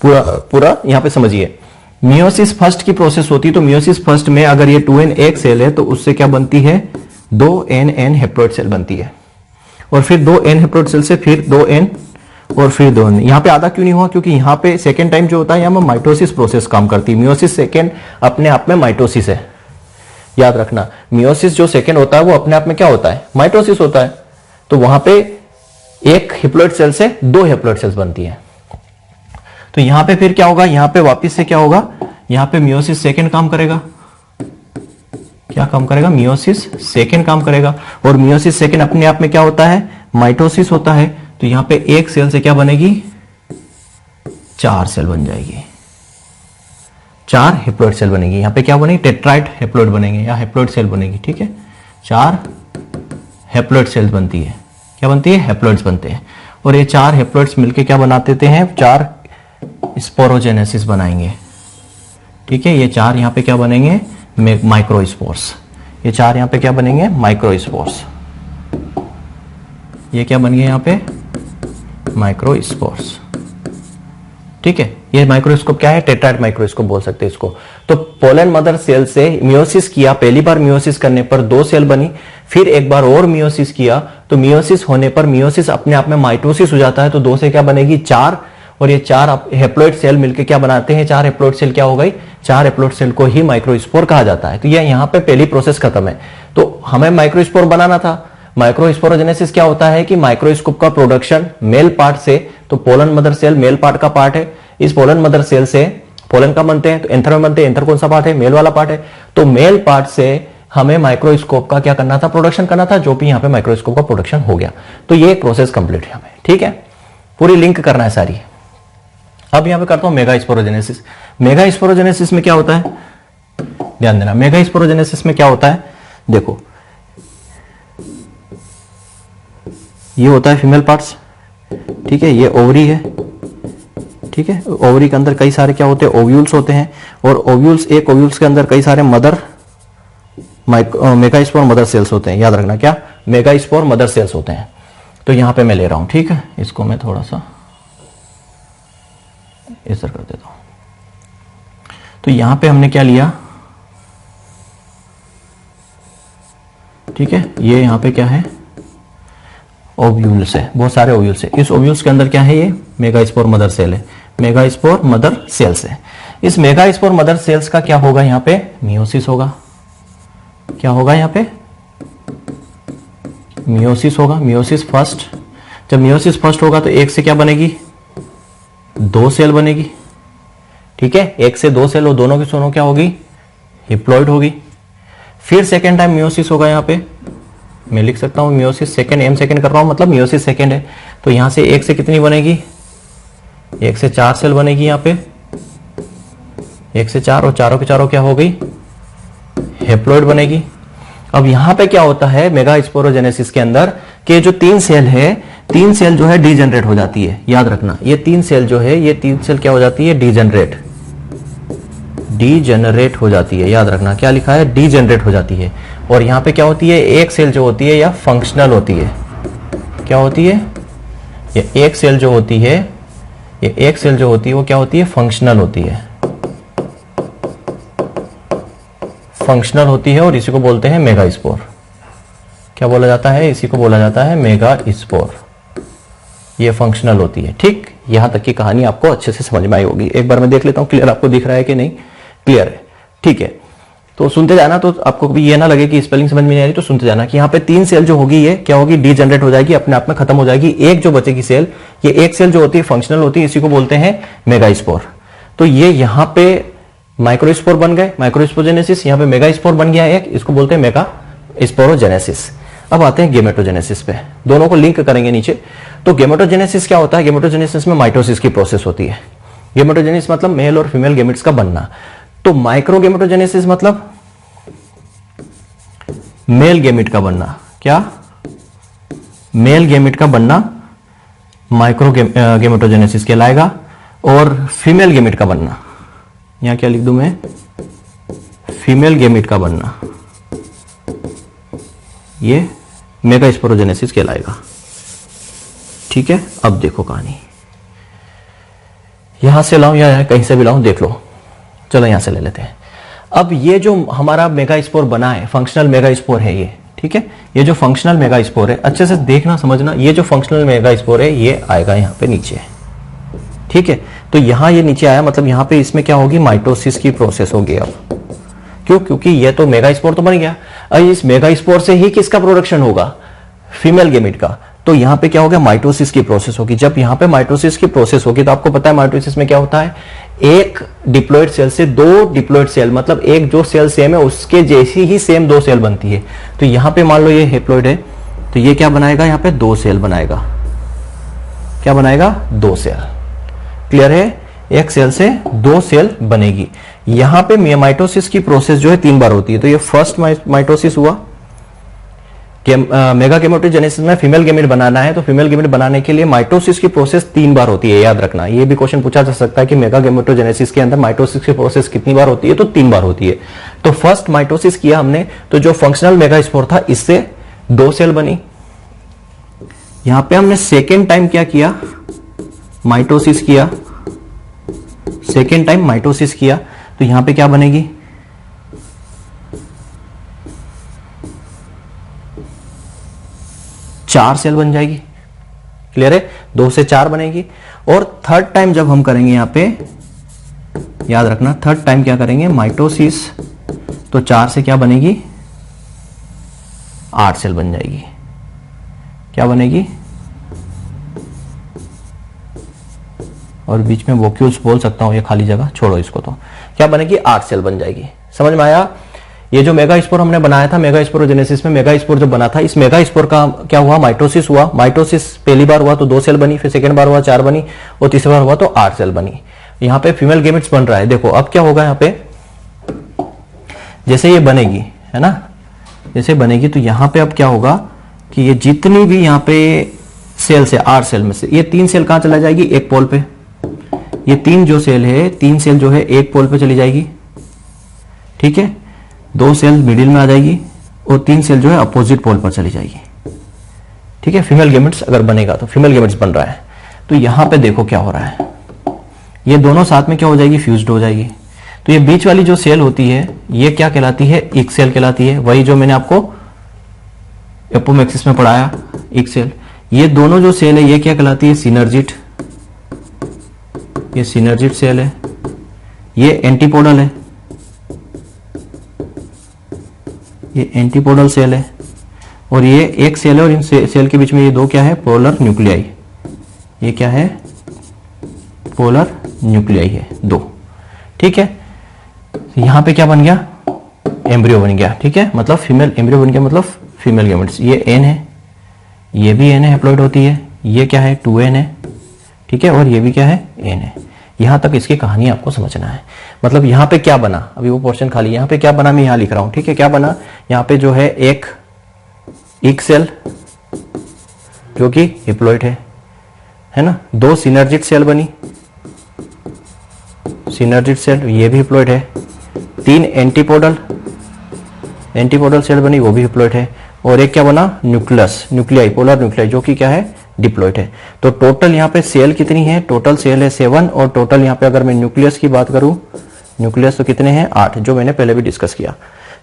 पूरा यहां पे समझिए। मियोसिस फर्स्ट की प्रोसेस होती है, तो मियोसिस फर्स्ट में अगर ये 2n एक सेल है तो उससे क्या बनती है, 2nn हैप्लॉइड सेल बनती है, और फिर 2n हैप्लॉइड सेल से फिर 2n और फिर 2n। यहां पे आधा क्यों नहीं हुआ, क्योंकि यहां पे सेकेंड टाइम जो होता है यहां में माइटोसिस प्रोसेस काम करती है। मियोसिस सेकेंड अपने आप में माइटोसिस है, याद रखना। मियोसिस जो सेकेंड होता है वो अपने आप में क्या होता है, माइटोसिस होता है। तो वहां पे एक हैप्लॉइड सेल से 2 हैप्लॉइड सेल्स बनती है। तो यहां पे फिर क्या होगा, यहां पे वापस से क्या होगा, यहां पे मियोसिस सेकेंड काम करेगा। क्या काम करेगा, मियोसिस सेकेंड काम करेगा। और मियोसिस सेकेंड अपने आप में क्या होता है, माइटोसिस होता है। तो यहां पे एक सेल से क्या बनेगी, 4 सेल बन जाएगी, 4 हैप्लॉइड सेल बनेगी। यहां पे क्या बनेगी, टेट्राइड हैप्लॉइड बनेंगे या हैप्लॉइड सेल बनेगी, ठीक है। 4 हैप्लॉइड सेल्स बनती है, क्या बनती है, हैप्लॉइड्स बनते हैं। और ये 4 हैप्लॉइड्स मिलके क्या बना देते हैं, 4 स्पोरोजेनेसिस बनाएंगे, ठीक है। ये 4 यहां पे क्या बनेंगे, माइक्रोस्पोर्स। ये 4 यहां पे क्या बनेंगे, माइक्रोस्पोर्स। ये क्या बन गए यहां पे, माइक्रोस्पोर्स, ठीक है। ये माइक्रोस्कोप क्या है, टेट्राइड माइक्रोस्कोप बोल सकते हैं इसको। तो पोलन मदर सेल से मियोसिस किया, पहली बार मियोसिस करने पर 2 सेल बनी, फिर एक बार और मियोसिस किया, तो मियोसिस होने पर मियोसिस अपने आप में माइटोसिस हो जाता है। तो 2 से क्या बनेगी, 4, और ये 4 हैप्लॉइड सेल मिलकर क्या बनाते हैं, 4 हैप्लॉइड सेल क्या हो गई, 4 हैप्लॉइड सेल को ही माइक्रोस्पोर कहा जाता है। तो ये यहां पे पहली प्रोसेस खत्म है। तो हमें माइक्रोस्पोर बनाना था। माइक्रोस्पोरोजेनेसिस क्या होता है कि माइक्रोस्कोप का प्रोडक्शन मेल पार्ट से, तो pollen mother cell male part का पार्ट है। इस पोलन मदर सेल से पोलन का बनते हैं, तो एंथर में बनते हैं। एंथर कौन सा पार्ट है, मेल वाला पार्ट है। तो मेल पार्ट से हमें माइक्रोस्कोप का क्या करना था, प्रोडक्शन करना था, जो भी यहां पे माइक्रोस्कोप का प्रोडक्शन हो गया। तो ये प्रोसेस कंप्लीट है हमें, ठीक है। पूरी लिंक करना है सारी। अब यहां पे करता हूं मेगास्पोरोजेनेसिस। मेगास्पोरोजेनेसिस में क्या होता है, ध्यान देना। मेगास्पोरोजेनेसिस में क्या होता है, देखो ये होता है फीमेल पार्ट्स, ठीक है। ये ओवरी है, ठीक है। ओवरी के अंदर कई सारे क्या होते हैं, ओव्यूल्स होते हैं। और ओव्यूल्स, एक ओव्यूल्स के अंदर कई सारे मेगास्पोर मदर सेल्स होते हैं। याद रखना, क्या, मेगास्पोर मदर सेल्स होते हैं। तो यहां पे मैं ले रहा हूं, ठीक है। इसको मैं थोड़ा सा इस तरह कर देता हूं। तो यहां पे हमने क्या लिया, ठीक है। ये यहां पे क्या है, ओव्यूल्स है, बहुत सारे ओव्यूल्स है। इस ओव्यूल्स के अंदर क्या है, ये मेगास्पोर मदर सेल है, मेगास्पोर मदर सेल्स है। इस मेगास्पोर मदर सेल्स का क्या होगा, यहां पे मियोसिस होगा। क्या होगा यहां पे, मियोसिस होगा, मियोसिस फर्स्ट। जब मियोसिस फर्स्ट होगा तो एक से क्या बनेगी, 2 सेल बनेगी, ठीक है। 1 से 2 सेल, और दोनों की दोनों क्या होगी, हिप्लॉइड होगी। फिर सेकेंड टाइम मियोसिस होगा, यहां पे मैं लिख सकता हूं मियोसिस सेकेंड, एम सेकेंड कर रहा हूं, मतलब मियोसिस सेकेंड है। तो यहां से 1 से कितनी बनेगी, 1 से 4 सेल बनेगी यहां पे, 1 से 4, और चारों के चारों क्या हो गई, हैप्लॉइड बनेगी। अब यहां पे क्या होता है मेगास्पोरोजेनेसिस के अंदर, कि जो 3 सेल है, 3 सेल जो है डीजेनरेट हो जाती है। याद रखना, ये 3 सेल जो है, ये 3 सेल क्या हो जाती है, डीजेनरेट हो जाती है। याद रखना, क्या लिखा है, डीजेनरेट हो जाती है। और यहां पे क्या होती है, एक सेल जो होती है या फंक्शनल होती है। क्या होती है, ये एक सेल जो होती है, ये एक सेल जो होती है वो क्या होती है, फंक्शनल होती है, फंक्शनल होती है। और इसी को बोलते हैं मेगास्पोर। क्या बोला जाता है, इसी को बोला जाता है मेगास्पोर। ये फंक्शनल होती है, ठीक। यहां तक की कहानी आपको अच्छे से समझ में आई होगी। एक बार मैं देख लेता हूं, क्लियर आपको दिख रहा है कि नहीं, क्लियर है, ठीक है। तो सुनते जाना, तो आपको भी ये ना लगे कि स्पेलिंग समझ में नहीं आ रही, तो सुनते जाना कि यहाँ पे 3 सेल जो होगी, ये क्या होगी, डीजेनरेट हो जाएगी, अपने आप में खत्म हो जाएगी। एक जो बचेगी सेल, ये एक सेल जो होती है फंक्शनल होती है, इसी को बोलते हैं मेगास्पोर। तो ये यहां पे माइक्रोस्पोर बन गए, माइक्रोस्पोरोजेनेसिस, यहां पे मेगास्पोर बन गया एक, इसको बोलते हैं मेगास्पोरोजेनेसिस। अब आते हैं गेमेटोजेनेसिस पे, दोनों को लिंक करेंगे नीचे। तो गेमेटोजेनेसिस क्या होता है, गेमेटोजेनेसिस में माइटोसिस की प्रोसेस होती है। गेमेटोजेनेसिस मतलब मेल और फीमेल गेमेट्स का बनना। तो माइक्रोगेमेटोजेनेसिस मतलब मेल गेमिट का बनना। क्या, मेल गेमिट का बनना माइक्रोगेमेटोजेनेसिस कहलाएगा। और फीमेल गेमिट का बनना, यहां क्या लिख दूं मैं, फीमेल गेमिट का बनना, ये मेगास्पोरोजेनेसिस कहलाएगा, ठीक है, अब देखो कहानी, यहां से लाऊं या कहीं से भी लाऊं, देख लो। चलो यहां से ले लेते हैं। अब ये जो हमारा मेगास्पोर बना है, फंक्शनल मेगास्पोर है ये, ठीक है। ये जो फंक्शनल मेगास्पोर है, अच्छे से देखना समझना, ये जो फंक्शनल मेगास्पोर है ये आएगा यहाँ पे नीचे, ठीक है। तो यहां ये नीचे आया, मतलब यहां पे इसमें क्या होगी, माइटोसिस की प्रोसेस होगी। अब क्यों, क्योंकि ये तो मेगास्पोर तो बन गया, अब इस मेगास्पोर से ही किसका प्रोडक्शन होगा, फीमेल गेमिट का। तो यहां पे क्या हो गया, माइटोसिस की प्रोसेस होगी। जब यहां पे माइटोसिस की प्रोसेस होगी तो आपको पता है माइटोसिस में क्या होता है, एक डिप्लॉइड सेल से दो डिप्लॉइड सेल, मतलब एक जो सेल सेम है उसके जैसी ही सेम दो सेल बनती है। तो यहां पे मान लो ये हेप्लॉइड है, तो ये क्या बनाएगा, यहां पे दो सेल बनाएगा। क्या बनाएगा, दो सेल। क्लियर है, एक सेल से दो सेल बनेगी। यहां पे माइटोसिस की प्रोसेस जो है 3 बार होती है। तो ये फर्स्ट माइटोसिस हुआ, मेगा गेमेटोजेनेसिस में फीमेल गेमेट बनाना है, तो फीमेल गेमेट बनाने के लिए माइटोसिस की प्रोसेस 3 बार होती है, याद रखना। ये भी क्वेश्चन पूछा जा सकता है कि मेगा गेमेटोजेनेसिस के अंदर माइटोसिस की प्रोसेस कितनी बार होती है, तो 3 बार होती है। तो फर्स्ट माइटोसिस किया हमने, तो जो फंक्शनल मेगास्पोर था इससे 2 सेल बनी। यहां पे हमने सेकेंड टाइम क्या किया, माइटोसिस किया, सेकेंड टाइम माइटोसिस किया, तो यहां पे क्या बनेगी, चार सेल बन जाएगी। क्लियर है, 2 से 4 बनेगी। और थर्ड टाइम जब हम करेंगे, यहां पे याद रखना, थर्ड टाइम क्या करेंगे, माइटोसिस, तो 4 से क्या बनेगी, 8 सेल बन जाएगी। क्या बनेगी, और बीच में वोक्यूल्स बोल सकता हूं, ये खाली जगह छोड़ो इसको। तो क्या बनेगी, 8 सेल बन जाएगी। समझ में आया। ये जो मेगास्पोर हमने बनाया था, मेगास्पोरोजेनेसिस में मेगास्पोर जो बना था, इस मेगास्पोर का क्या हुआ, माइटोसिस हुआ। माइटोसिस पहली बार हुआ तो 2 सेल बनी, फिर सेकेंड बार हुआ 4 बनी, और तीसरी बार हुआ तो 8 सेल बनी। यहां पे फीमेल गेमेट्स बन रहा है। देखो अब क्या होगा, यहां पे जैसे ये बनेगी, है ना, जैसे बनेगी, तो यहां पे अब क्या होगा कि ये जितनी भी यहां पे सेल से 8 सेल में से ये 3 सेल कहां चला जाएगी, एक पोल पे। ये 3 जो सेल है, 3 सेल जो है एक पोल पे चली जाएगी, ठीक है। 2 सेल मिडिल में आ जाएगी, और 3 सेल जो है अपोजिट पोल पर चली जाएगी, ठीक है। फीमेल गेमेट्स अगर बनेगा तो फीमेल गेमेट्स बन रहा है। तो यहां पे देखो क्या हो रहा है, ये दोनों साथ में क्या हो जाएगी, फ्यूज्ड हो जाएगी। तो ये बीच वाली जो सेल होती है ये क्या कहलाती है, एक सेल कहलाती है। वही जो मैंने आपको एपोमेक्सिस में पढ़ाया, एक सेल। ये दोनों जो सेल है ये क्या कहलाती है, सिनर्जिट। ये सिनर्जिट सेल है, ये एंटीपोडल है, ये एंटीपोडल सेल है, और ये एक सेल है, और इन सेल के बीच में ये 2 क्या है, पोलर न्यूक्लियाई। ये क्या है, पोलर न्यूक्लियाई है 2, ठीक है। यहां पे क्या बन गया, एम्ब्रियो बन गया, ठीक है। मतलब फीमेल एम्ब्रियो बन गया, मतलब फीमेल गेमेट्स। ये एन है, ये भी एन है, हैप्लॉइड होती है। ये क्या है, 2n है, ठीक है। और ये भी क्या है, एन है। यहां तक इसकी कहानी आपको समझना है। मतलब यहां पे क्या बना, अभी वो पोर्शन खाली, यहां पे क्या बना मैं यहां लिख रहा हूं, ठीक है। क्या बना, यहां पे जो है एक सेल जो कि हिप्लॉइड है ना। 2 सिनर्जिट सेल बनी, सिनर्जिट सेल, ये भी हिप्लॉइड है। 3 एंटीपोडल सेल बनी, वो भी हिप्लॉइड है। और एक क्या बना, न्यूक्लियस, न्यूक्लियाई, पोलर न्यूक्लियाई, जो कि क्या है, डिप्लॉइड है। तो टोटल यहाँ पे सेल कितनी है, टोटल सेल है 7, और टोटल यहाँ पे अगर मैं न्यूक्लियस की बात करूं, न्यूक्लियस तो कितने हैं, 8, जो मैंने पहले भी डिस्कस किया,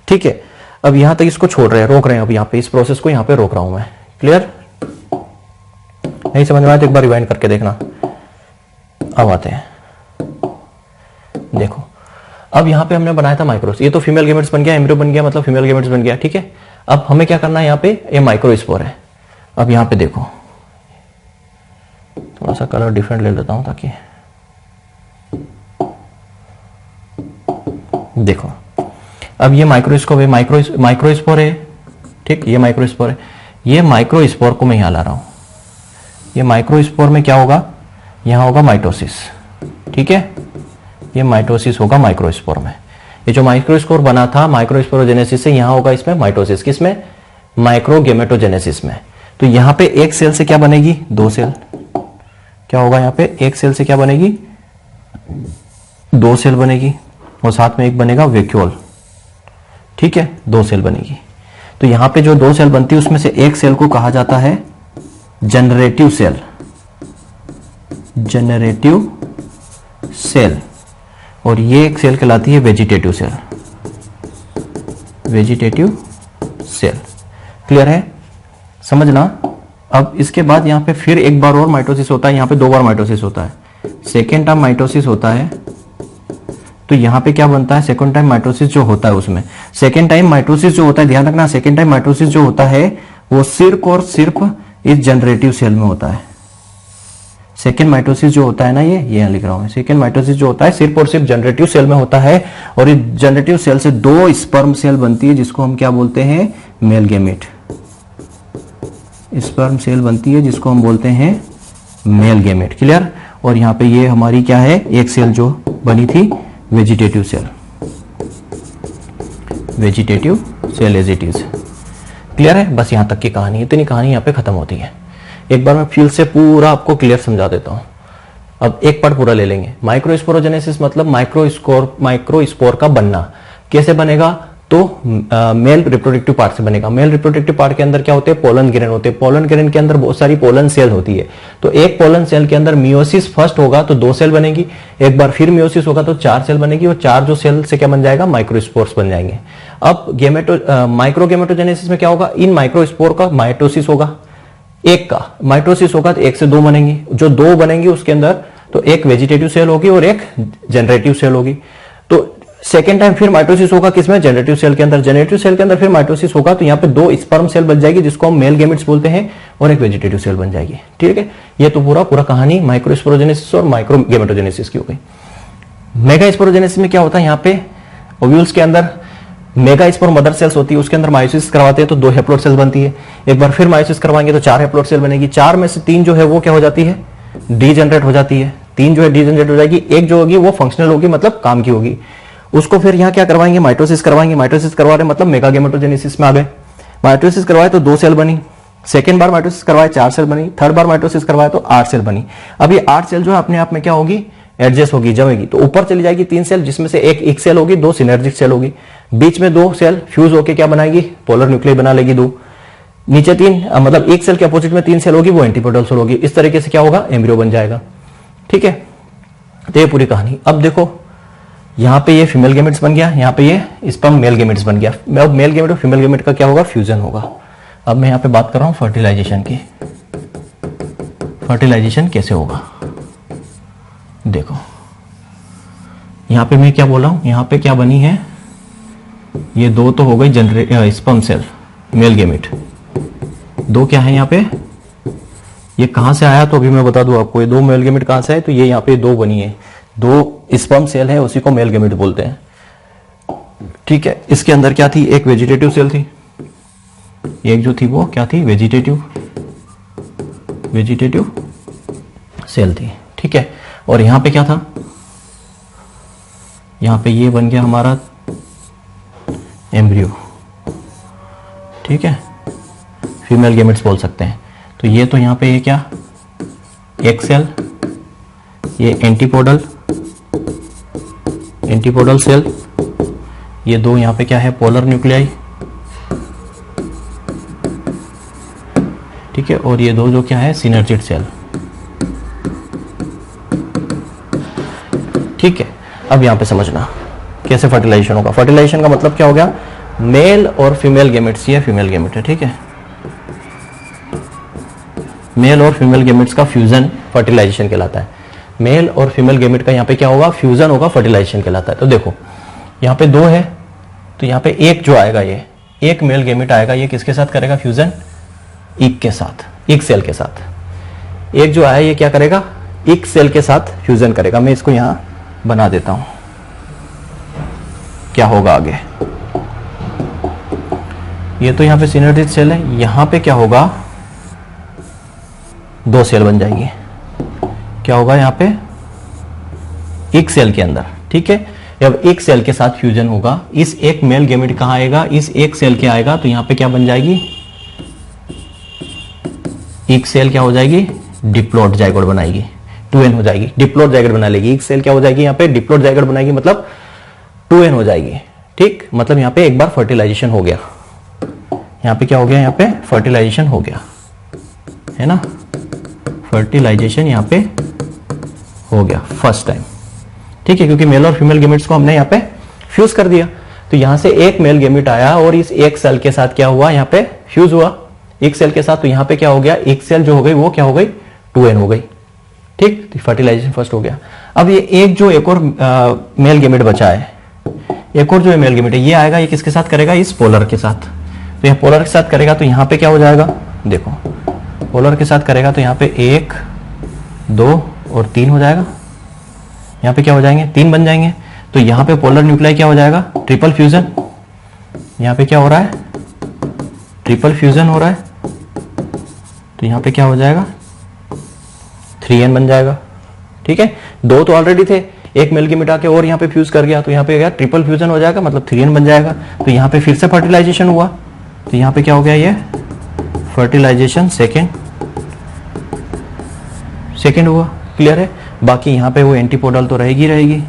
ठीक है। अब यहां तक इसको छोड़ रहे हैं, रोक रहे हैं। अब यहाँ पे इस प्रोसेस को यहाँ पे रोक रहा हूं मैं। क्लियर, नहीं समझ में आया तो एक बार रिवाइंड करके देखना। अब आते हैं, देखो अब यहां पे हमने बनाया था माइक्रोस, ये तो फीमेल गेमेट्स बन गया, एम्ब्रियो बन गया, मतलब फीमेल गेमेट्स बन गया, ठीक है। अब हमें क्या करना है, यहाँ पे ये माइक्रोस्पोर है। अब यहां पे देखो, थोड़ा सा कलर डिफरेंट ले लेता हूं ताकि देखो। अब ये माइक्रोस्कोप है, माइक्रोस्पोर है, ठीक, ये माइक्रोस्पोर है। ये माइक्रोस्पोर को मैं यहां ला रहा हूं। ये माइक्रोस्पोर में क्या होगा, यहां होगा माइटोसिस, ठीक है। ये माइटोसिस होगा माइक्रोस्पोर में। ये जो माइक्रोस्पोर बना था माइक्रोस्पोरोजेनेसिस से, यहां होगा इसमें माइटोसिस, किसमें, माइक्रोगेमेटोजेनेसिस में। तो यहां पे एक सेल से क्या बनेगी, 2 सेल। क्या होगा, यहां पे एक सेल से क्या बनेगी, 2 सेल बनेगी, और साथ में एक बनेगा वैक्यूल, ठीक है। 2 सेल बनेगी। तो यहां पे जो 2 सेल बनती है उसमें से एक सेल को कहा जाता है जनरेटिव सेल। जनरेटिव सेल, और ये एक सेल कहलाती है vegetative cell. Vegetative cell, clear है, समझना। अब इसके बाद यहां पे फिर एक बार और माइटोसिस होता है, यहां पे 2 बार माइटोसिस होता है। सेकेंड टाइम माइटोसिस होता है, तो यहां पे क्या बनता है, सेकेंड टाइम माइटोसिस जो होता है उसमें, सेकेंड टाइम माइटोसिस जो होता है, ध्यान रखना, सेकेंड टाइम माइटोसिस जो होता है वो सिर्फ और सिर्फ इस जनरेटिव सेल में होता है। सेकेंड माइटोसिस जो होता है ना, ये यहां लिख रहा हूं मैं, सेकेंड माइटोसिस जो होता है सिर्फ और सिर्फ जनरेटिव सेल में होता है, और इस जनरेटिव सेल से 2 स्पर्म सेल बनती है जिसको हम क्या बोलते हैं, मेल गैमेट। स्पर्म सेल बनती है जिसको हम बोलते हैं मेल गैमेट, क्लियर। और यहां पे ये हमारी क्या है, एक सेल जो बनी थी vegetative cell, vegetative cell as it is, clear है। बस यहां तक की कहानी, इतनी कहानी यहां पे खत्म होती है। एक बार मैं फील्ड से पूरा आपको क्लियर समझा देता हूं। अब एक पार्ट पूरा ले लेंगे। माइक्रोस्पोरोजेनेसिस मतलब माइक्रोस्पोर का बनना। कैसे बनेगा, तो मेल रिप्रोडक्टिव पार्ट से बनेगा। मेल रिप्रोडक्टिव पार्ट के अंदर क्या होते हैं, पोलन ग्रेन होते हैं। पोलन ग्रेन के अंदर बहुत सारी पोलन सेल होती है। तो एक पोलन सेल के अंदर मियोसिस फर्स्ट होगा तो 2 सेल बनेगी, एक बार फिर मियोसिस होगा तो 4 सेल बनेगी, और 4 जो सेल से क्या बन जाएगा, माइक्रोस्पोर्स बन जाएंगे। अब माइक्रोगेमेटोजेनेसिस में क्या होगा, इन माइक्रोस्पोर का माइटोसिस होगा, एक का माइटोसिस होगा तो 1 से 2 बनेंगी। जो 2 बनेंगी उसके अंदर तो एक वेजिटेटिव सेल होगी और एक जनरेटिव सेल होगी। तो सेकेंड टाइम फिर माइटोसिस होगा किसमें, जनरेटिव सेल के अंदर। जनरेटिव सेल के अंदर फिर माइटोसिस होगा तो यहाँ पे 2 स्पर्म सेल बन जाएगी जिसको हम मेल गैमेट्स बोलते हैं, और एक वेजिटेटिव सेल बन जाएगी, ठीक है। ये तो पूरा कहानी माइक्रोस्पोरोजेनेसिस और माइक्रोगेमेटोजेनेसिस की हो गई। मेगास्पोरोजेनेसिस में क्या होता है, यहाँ पे ओव्यूल्स के अंदर मेगास्पोर मदर सेल्स होती है, उसके अंदर मायोसिस करवाते हैं तो 2 हैप्लोइड सेल बनती है। एक बार फिर मायोसिस करवाएंगे तो 4 हैप्लोइड सेल बनेगी। 4 में से 3 जो है वो क्या हो जाती है, डीजनरेट हो जाती है। 3 जो है डीजनरेट हो जाएगी, एक जो होगी वो फंक्शनल होगी, मतलब काम की होगी। उसको फिर यहाँ क्या करवाएंगे, माइटोसिस करवाएंगे। माइटोसिस करवा रहे मतलब मेगागेमेटोजेनेसिस में आ गए। माइटोसिस करवाए तो 2 सेल बनी, सेकेंड बार माइटोसिस करवाए 4 सेल बनी, थर्ड बार माइटोसिस करवाए तो 8 सेल बनी। अब ये 8 सेल जो है अपने आप में क्या होगी, एडजस्ट होगी, जमेगी। तो ऊपर चली जाएगी 3 सेल, जिसमें से एक सेल होगी, 2 सिनर्जिक सेल होगी। बीच में 2 सेल फ्यूज होकर क्या बनाएगी, पोलर न्यूक्लियस बना लेगी 2। नीचे 3 मतलब एक सेल के अपोजिट में 3 सेल होगी, वो एंटीपोडल सेल होगी। इस तरीके से क्या होगा, एम्ब्रियो बन जाएगा, ठीक है। तो ये पूरी कहानी। अब देखो यहां पे ये फीमेल गैमेट्स बन गया, यहां पे ये स्पर्म मेल गैमेट्स बन गया। अब मेल गैमेट और फीमेल गैमेट का क्या होगा, फ्यूजन होगा। अब मैं यहां पे बात कर रहा हूं फर्टिलाइजेशन की। फर्टिलाइजेशन कैसे होगा, देखो यहां पे मैं क्या बोल रहा हूं, यहां पे क्या बनी है, ये 2 तो हो गई स्पर्म सेल मेल गैमेट। 2 क्या है यहां पे, ये कहां से आया तो अभी मैं बता दूं आपको। ये 2 मेल गैमेट कहां से आए, तो ये यहां पे 2 बनी है, 2 स्पर्म सेल है, उसी को मेल गैमेट बोलते हैं, ठीक है। इसके अंदर क्या थी, एक वेजिटेटिव सेल थी, एक जो थी वो क्या थी, वेजिटेटिव सेल थी, ठीक है। और यहां पे क्या था, यहां पे ये बन गया हमारा एम्ब्रियो, ठीक है, फीमेल गैमेट्स बोल सकते हैं। तो ये तो यहां पे ये क्या, एक सेल, ये एंटीपोडल सेल, ये 2 यहां पे क्या है, पोलर न्यूक्लियाई, ठीक है। और ये 2 जो क्या है, सिनर्जिड सेल, ठीक है। अब यहां पे समझना कैसे फर्टिलाइजेशन होगा। फर्टिलाइजेशन का मतलब क्या हो गया, मेल और फीमेल गैमेट्स, ये फीमेल गैमेट है, ठीक है। मेल और फीमेल गैमेट्स का फ्यूजन फर्टिलाइजेशन कहलाता है। मेल और फीमेल गैमेट का यहाँ पे क्या होगा, फ्यूजन होगा, फर्टिलाइजेशन कहलाता है। तो देखो यहाँ पे 2 है, तो यहाँ पे एक जो आएगा, ये एक मेल गैमेट आएगा, ये किसके साथ करेगा फ्यूजन, एक के साथ, एक सेल के साथ। एक जो आया ये क्या करेगा, एक सेल के साथ फ्यूजन करेगा। मैं इसको यहां बना देता हूं, क्या होगा आगे। ये तो यहां पे सिनर्जिड सेल है, यहां पे क्या होगा, 2 सेल बन जाएगी। क्या होगा यहाँ पे, एक सेल के अंदर, ठीक है। जब एक सेल के साथ फ्यूजन होगा, इस एक मेल गैमेट कहां आएगा, इस एक सेल के आएगा, तो यहां पे क्या बन जाएगी, एक सेल क्या हो जाएगी, डिप्लॉइड जाइगोट बनाएगी, 2n हो जाएगी, डिप्लॉइड जाइगोट बना लेगी। एक सेल क्या हो जाएगी यहाँ पे, डिप्लॉइड जाइगोट बनाएगी, मतलब 2n हो जाएगी, ठीक। मतलब यहाँ पे एक बार फर्टिलाइजेशन हो गया, यहाँ पे क्या हो गया, यहाँ पे फर्टिलाइजेशन हो गया, है ना। फर्टिलाइजेशन यहाँ पे हो गया फर्स्ट टाइम, ठीक है, क्योंकि मेल और फीमेल गेमेट्स को हमने यहाँ पे फ्यूज कर दिया। तो यहां से एक मेल गेमेट आया और इस एक सेल के साथ क्या हुआ, यहाँ पे फ्यूज हुआ एक सेल के साथ। तो यहाँ पे क्या हो गया, एक सेल जो हो गई वो क्या हो गई, 2n हो गई, ठीक। तो फर्टिलाइजेशन फर्स्ट हो गया। अब ये एक और मेल गेमेट बचा है, एक और जो मेल गेमेट है ये आएगा, ये किसके साथ करेगा, इस पोलर के साथ। तो ये पोलर के साथ करेगा तो यहाँ पे क्या हो जाएगा, देखो पोलर के साथ करेगा तो यहाँ पे 1 2 और 3 हो जाएगा, यहाँ पे क्या हो जाएंगे, 3 बन जाएंगे। तो यहाँ पे पोलर न्यूक्लियाई क्या हो जाएगा, ट्रिपल फ्यूजन। यहाँ पे क्या हो रहा है, ट्रिपल फ्यूजन हो रहा है। तो यहाँ पे क्या हो जाएगा, 3n बन जाएगा, ठीक है। 2 तो ऑलरेडी थे, एक मेल गेमेट आके और यहाँ पे फ्यूज कर गया, तो यहाँ पे क्या ट्रिपल फ्यूजन हो जाएगा, मतलब 3n बन जाएगा। तो यहाँ पे फिर से फर्टिलाइजेशन हुआ, तो यहाँ पे क्या हो गया, ये फर्टिलाइजेशन सेकेंड हुआ, क्लियर है। बाकी यहाँ पे वो एंटीपोडल तो रहेगी,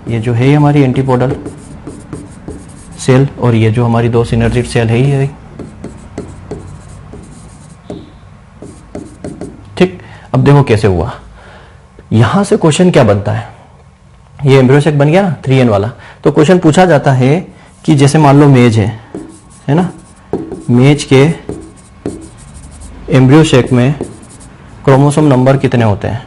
ये जो है हमारी एंटीपोडल सेल, और ये जो हमारी 2 सिनर्जिड सेल है ही है, ठीक। अब देखो कैसे हुआ, यहां से क्वेश्चन क्या बनता है, ये एम्ब्रियो सेक बन गया ना 3n वाला। तो क्वेश्चन पूछा जाता है कि जैसे मान लो मेज है ना, मेज के एम्ब्रियो सेक में क्रोमोसोम नंबर कितने होते हैं,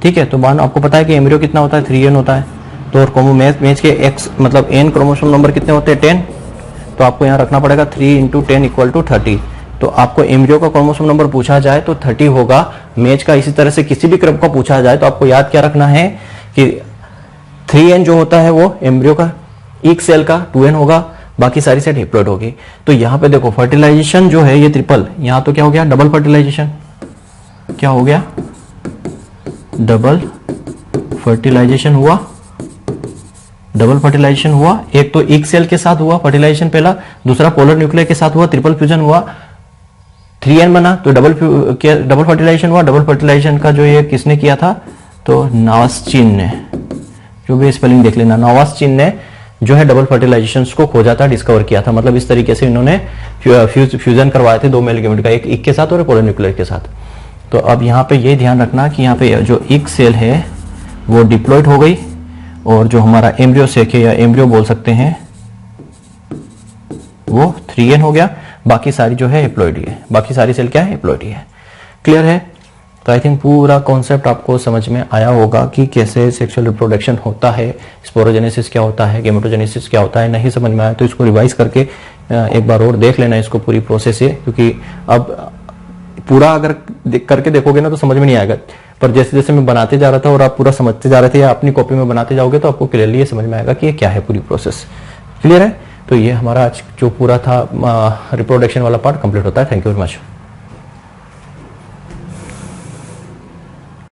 ठीक है। तो मान आपको पता है कि एम्ब्रियो कितना होता है, 3n होता है। तो और मेज के x मतलब n क्रोमोसोम नंबर कितने होते हैं, 10। तो आपको यहाँ रखना पड़ेगा 3 × 10 = 30। तो आपको एम्ब्रियो का क्रोमोसोम नंबर पूछा जाए तो 30 होगा, मेज का इसी तरह से किसी भी क्रम का पूछा जाए तो आपको याद क्या रखना है कि 3n जो होता है वो एम्ब्रियो का, एक सेल का 2n होगा, बाकी सारी सेट डिप्लॉयड होगी। तो यहाँ पे देखो फर्टिलाइजेशन जो है ये ट्रिपल, यहाँ तो क्या हो गया, डबल फर्टिलाइजेशन, क्या हो गया, डबल फर्टिलाइजेशन हुआ, डबल फर्टिलाइजेशन हुआ। एक तो एक सेल के साथ हुआ फर्टिलाइजेशन पहला, दूसरा पोलर न्यूक्लियर के साथ हुआ, ट्रिपल फ्यूजन हुआ, 3n बना, तो डबल फर्टिलाइजेशन हुआ। डबल फर्टिलाइजेशन का जो ये किसने किया था, तो नवास्चिन ने, जो भी स्पेलिंग देख लेना, नवास्चिन ने जो है डबल फर्टिलाइजेशन को खोजा था, डिस्कवर किया था। मतलब इस तरीके से इन्होंने फ्यूजन करवाए थे 2 मेल गेमेट का, एक के साथ और पोलर न्यूक्लियर के साथ। तो अब यहाँ पे ये ध्यान रखना कि यहाँ पे जो एक सेल है वो डिप्लॉयड हो गई, और जो हमारा एम्ब्रियो सेक है या एम्ब्रियो बोल सकते हैं वो 3n हो गया, बाकी सारी जो है हैप्लॉइड ही है, बाकी सारी सेल क्या है, हैप्लॉइड ही है, क्लियर है। तो आई थिंक पूरा कॉन्सेप्ट आपको समझ में आया होगा कि कैसे सेक्सुअल रिप्रोडक्शन होता है, स्पोरोजेनेसिस क्या होता है, गेमेटोजेनेसिस क्या होता है। नहीं समझ में आया तो इसको रिवाइज करके एक बार और देख लेना इसको पूरी प्रोसेस है, क्योंकि अब पूरा अगर करके देखोगे ना तो समझ में नहीं आएगा, पर जैसे जैसे मैं बनाते जा रहा था और आप पूरा समझते जा रहे थे या अपनी कॉपी में बनाते जाओगे तो आपको क्लियरली ये समझ में आएगा कि ये क्या है पूरी प्रोसेस, क्लियर है। तो ये हमारा आज जो पूरा था रिप्रोडक्शन वाला पार्ट कंप्लीट होता है। Thank you very much.